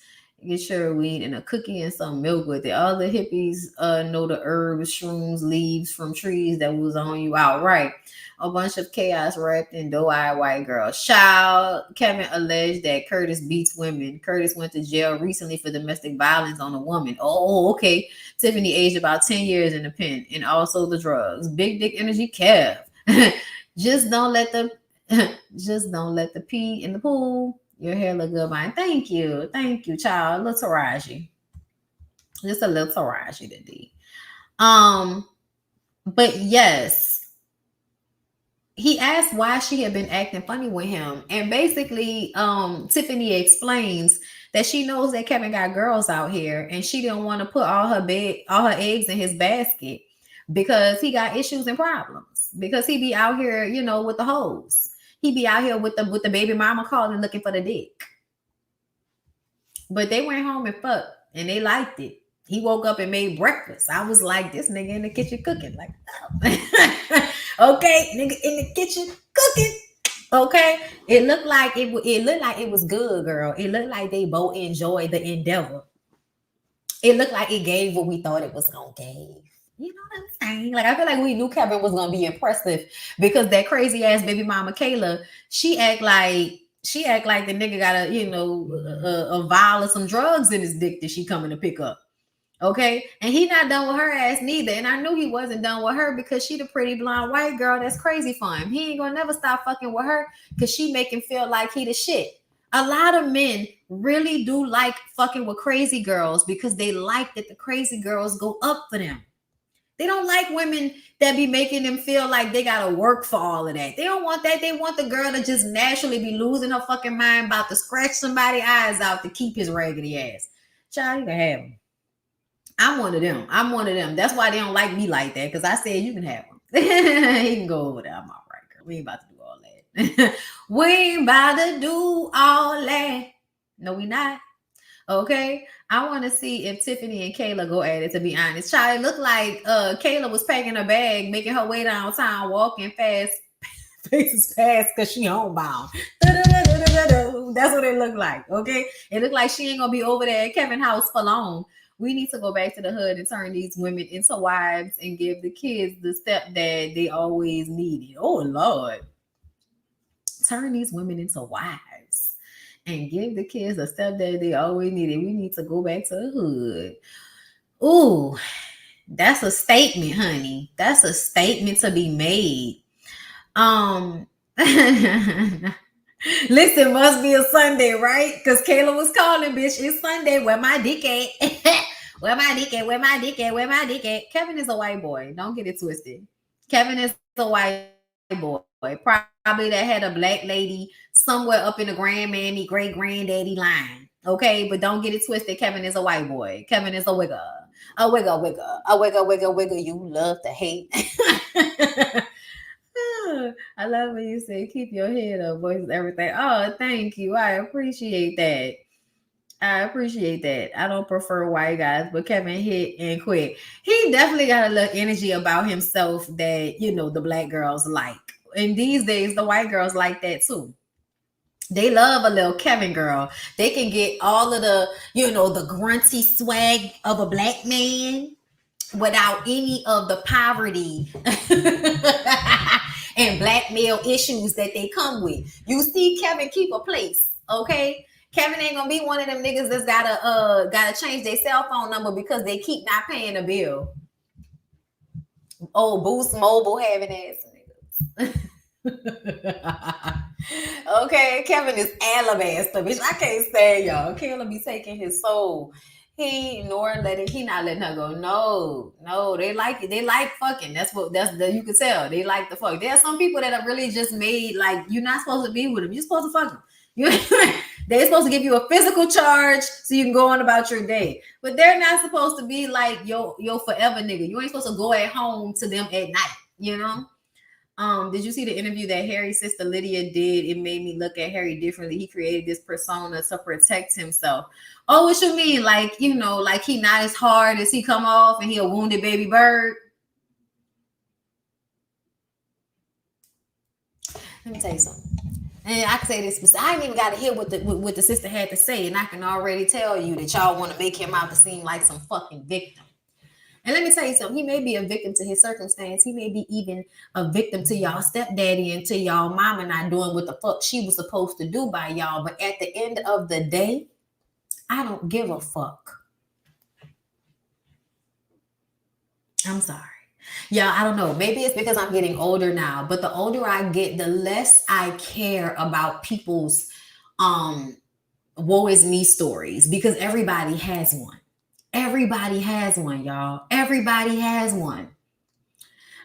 Get your weed and a cookie and some milk with it. All the hippies know the herbs, shrooms, leaves from trees that was on you outright. A bunch of chaos wrapped in doe-eyed white girls. Child, Kevin alleged that Curtis beats women. Curtis went to jail recently for domestic violence on a woman. Oh, okay. Tiffany aged about 10 years in the pen. And also the drugs. Big dick energy, Kev. Just don't let the pee in the pool. Your hair look good, mine. Thank you, child. Little Taraji, just a little Taraji today. But yes, he asked why she had been acting funny with him, and basically, Tiffany explains that she knows that Kevin got girls out here, and she didn't want to put all her eggs in his basket because he got issues and problems. Because he be out here, with the hoes. He be out here with the baby mama calling looking for the dick. But they went home and fucked and they liked it. He woke up and made breakfast. I was like, this nigga in the kitchen cooking. Like, oh. Okay, nigga in the kitchen cooking. Okay. It looked like it was good, girl. It looked like they both enjoyed the endeavor. It looked like it gave what we thought it was gonna give. You know what I'm saying? Like, I feel like we knew Kevin was gonna be impressive because that crazy ass baby mama Kayla, she act like the nigga got a vial of some drugs in his dick that she coming to pick up. Okay, and he not done with her ass neither. And I knew he wasn't done with her because she the pretty blonde white girl that's crazy for him. He ain't gonna never stop fucking with her because she make him feel like he the shit. A lot of men really do like fucking with crazy girls because they like that the crazy girls go up for them. They don't like women that be making them feel like they gotta work for all of that. They don't want that. They want the girl to just naturally be losing her fucking mind, about to scratch somebody's eyes out to keep his raggedy ass. Child, you can have him. I'm one of them. I'm one of them. That's why they don't like me like that, because I said you can have him. He can go over there. I'm all right, girl. We ain't about to do all that. We ain't about to do all that. No, we not. Okay, I want to see if Tiffany and Kayla go at it, to be honest. Child, it looked like Kayla was packing her bag, making her way downtown, walking fast, faces fast, because she homebound. That's what it looked like, okay? It looked like she ain't going to be over there at Kevin's house for long. We need to go back to the hood and turn these women into wives and give the kids the stepdad they always needed. Oh, Lord. Turn these women into wives and give the kids a stepdad they always needed. We need to go back to the hood. Ooh, that's a statement, honey. That's a statement to be made. Listen, must be a Sunday, right? Because Kayla was calling, bitch. It's Sunday. Where my dick at? Where my dick at? Where my dick at? Where my dick at? Kevin is a white boy. Don't get it twisted. Kevin is a white boy. Probably that had a black lady somewhere up in the grandmammy, great granddaddy line. Okay, but don't get it twisted. Kevin is a white boy. Kevin is a wigger. A wigger, wigger. A wigger, wigger, wigger. You love to hate. I love when you say keep your head up, voices, everything. Oh, thank you. I appreciate that. I appreciate that. I don't prefer white guys, but Kevin hit and quit. He definitely got a little energy about himself that, you know, the black girls like. And these days, the white girls like that too. They love a little Kevin girl. They can get all of the, you know, the grunty swag of a black man without any of the poverty and black male issues that they come with. You see Kevin keep a place, okay? Kevin ain't gonna be one of them niggas that's gotta change their cell phone number because they keep not paying a bill. Oh, Boost Mobile having ass niggas. Okay, Kevin is alabaster, bitch. I can't stand y'all. Kayla be taking his soul. He not letting her go. No, they like it. They like fucking. You can tell. They like the fuck. There are some people that are really just made like you're not supposed to be with them. You're supposed to fuck them. They're supposed to give you a physical charge so you can go on about your day. But they're not supposed to be like your forever nigga. You ain't supposed to go at home to them at night, you know? Did you see the interview that Harry's sister Lydia did? It made me look at Harry differently. He created this persona to protect himself. Oh, what you mean? Like, you know, like he not as hard as he come off and he a wounded baby bird? Let me tell you something. And I can say this, but I ain't even got to hear what the sister had to say, and I can already tell you that y'all want to make him out to seem like some fucking victim. And let me tell you something. He may be a victim to his circumstance. He may be even a victim to y'all stepdaddy and to y'all mama not doing what the fuck she was supposed to do by y'all. But at the end of the day, I don't give a fuck. I'm sorry. Yeah, I don't know. Maybe it's because I'm getting older now, but the older I get, the less I care about people's woe is me stories, because everybody has one. Everybody has one, y'all. Everybody has one.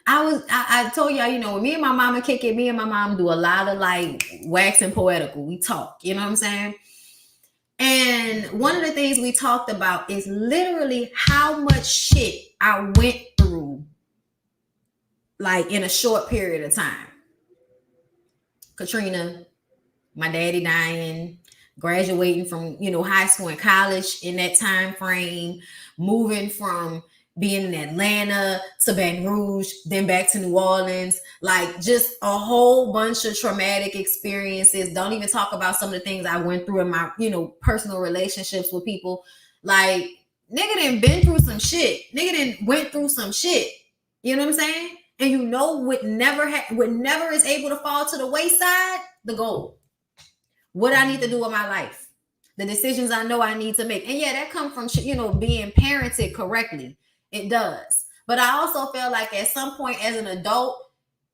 I told y'all, you know, when me and my mama kick it, me and my mom do a lot of like waxing poetical. We talk, you know what I'm saying? And one of the things we talked about is literally how much shit I went through like in a short period of time. Katrina, my daddy dying, graduating from, you know, high school and college in that time frame, moving from being in Atlanta to Baton Rouge, then back to New Orleans, like just a whole bunch of traumatic experiences. Don't even talk about some of the things I went through in my, you know, personal relationships with people. Like, nigga done been through some shit. Nigga done went through some shit. You know what I'm saying? And you know what never is able to fall to the wayside? The goal. What I need to do with my life. The decisions I know I need to make. And yeah, that comes from, you know, being parented correctly. It does. But I also feel like at some point as an adult,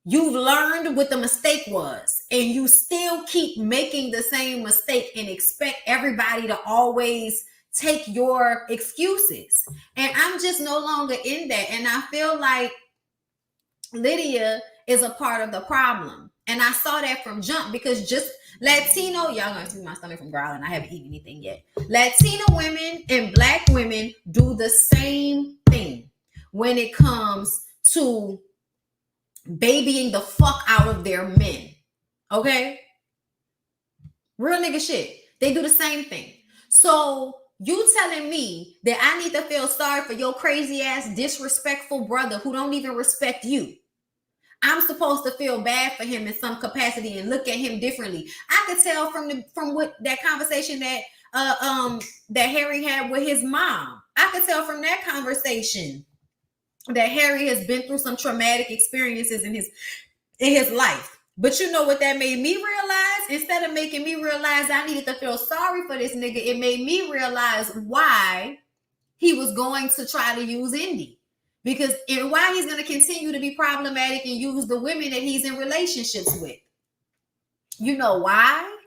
you've learned what the mistake was. And you still keep making the same mistake and expect everybody to always take your excuses. And I'm just no longer in that. And I feel like Lydia is a part of the problem. And I saw that from jump because just Latino, y'all gonna see my stomach from growling. I haven't eaten anything yet. Latina women and black women do the same thing when it comes to babying the fuck out of their men. Okay? Real nigga shit. They do the same thing. So you telling me that I need to feel sorry for your crazy ass disrespectful brother who don't even respect you? I'm supposed to feel bad for him in some capacity and look at him differently. I could tell from what that conversation that that Harry had with his mom. I could tell from that conversation that Harry has been through some traumatic experiences in his life. But you know what that made me realize? Instead of making me realize I needed to feel sorry for this nigga, it made me realize why he was going to try to use Indy. Because and why he's going to continue to be problematic and use the women that he's in relationships with. You know why?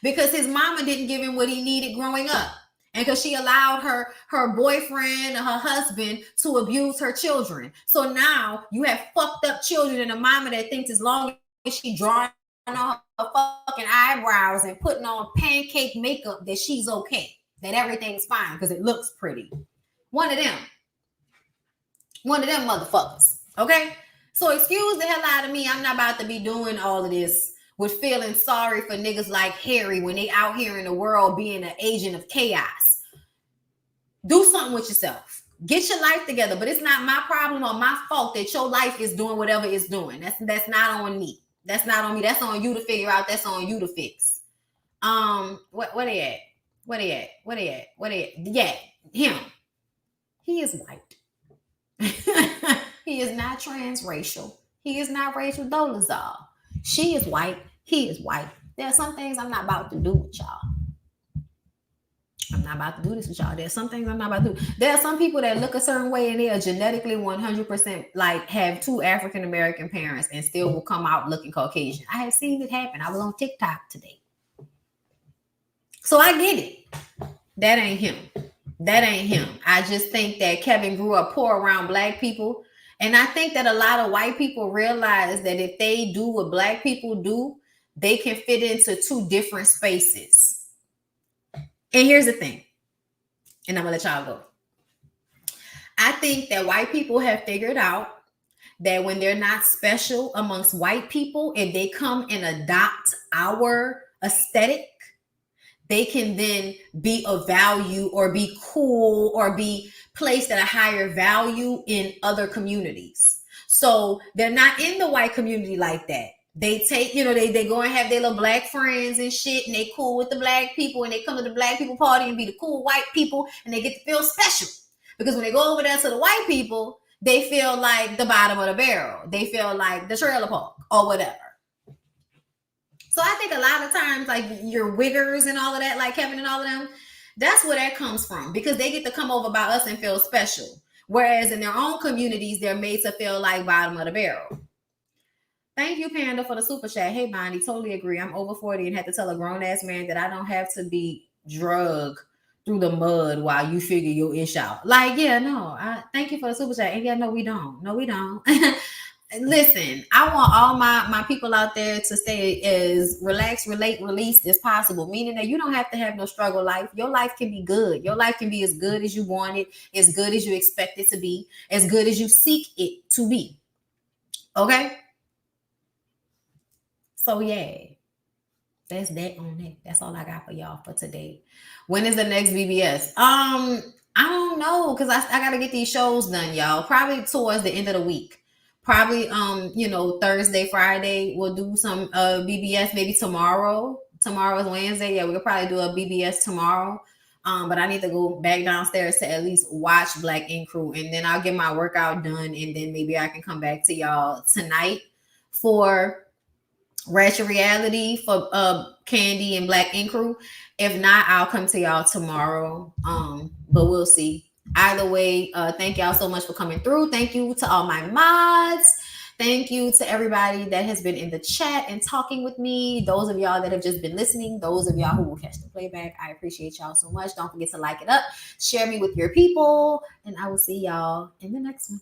Because his mama didn't give him what he needed growing up. And because she allowed her boyfriend or her husband to abuse her children. So now you have fucked up children and a mama that thinks as long as she drawing on her fucking eyebrows and putting on pancake makeup that she's okay. That everything's fine because it looks pretty. One of them motherfuckers. Okay? So excuse the hell out of me. I'm not about to be doing all of this with feeling sorry for niggas like Harry when they out here in the world being an agent of chaos. Do something with yourself. Get your life together. But it's not my problem or my fault that your life is doing whatever it's doing. That's not on me. That's not on me. That's on you to figure out. That's on you to fix. Where they at? Where they at? Where they at? Where they at? Yeah, him. He is white. He is not transracial. He is not Rachel Dolezal. She is white. He is white. There are some things I'm not about to do with y'all. I'm not about to do this with y'all. There's some things I'm not about to do. There are some people that look a certain way and they are genetically 100% like have two African American parents and still will come out looking Caucasian. I have seen it happen. I was on TikTok today. So I get it. That ain't him. That ain't him. I just think that Kevin grew up poor around black people. And I think that a lot of white people realize that if they do what black people do, they can fit into two different spaces. And here's the thing. And I'm going to let y'all go. I think that white people have figured out that when they're not special amongst white people, if they come and adopt our aesthetic, they can then be of value or be cool or be placed at a higher value in other communities. So they're not in the white community like that. They take, they go and have their little black friends and shit, and they cool with the black people, and they come to the black people party and be the cool white people, and they get to feel special. Because when they go over there to the white people, they feel like the bottom of the barrel. They feel like the trailer park or whatever. So I think a lot of times, like your wiggers and all of that, like Kevin and all of them, that's where that comes from because they get to come over by us and feel special. Whereas in their own communities, they're made to feel like bottom of the barrel. Thank you, Panda, for the super chat. Hey, Bonnie, totally agree. I'm over 40 and had to tell a grown-ass man that I don't have to be drugged through the mud while you figure your ish out. Like, yeah, no. Thank you for the super chat. And yeah, no, we don't. No, we don't. Listen, I want all my people out there to stay as relaxed, relate, released as possible, meaning that you don't have to have no struggle life. Your life can be good. Your life can be as good as you want it, as good as you expect it to be, as good as you seek it to be. Okay? So, yeah. That's that on that. That's all I got for y'all for today. When is the next BBS? I don't know, because I got to get these shows done, y'all. Probably towards the end of the week. Probably, Thursday, Friday, we'll do some BBS maybe tomorrow. Tomorrow is Wednesday. Yeah, we'll probably do a BBS tomorrow. But I need to go back downstairs to at least watch Black Ink Crew. And then I'll get my workout done. And then maybe I can come back to y'all tonight for Ratchet Reality for Candy and Black Ink Crew. If not, I'll come to y'all tomorrow. But we'll see. Either way, thank y'all so much for coming through. Thank you to all my mods. Thank you to everybody that has been in the chat and talking with me. Those of y'all that have just been listening, those of y'all who will catch the playback, I appreciate y'all so much. Don't forget to like it up, share me with your people, and I will see y'all in the next one.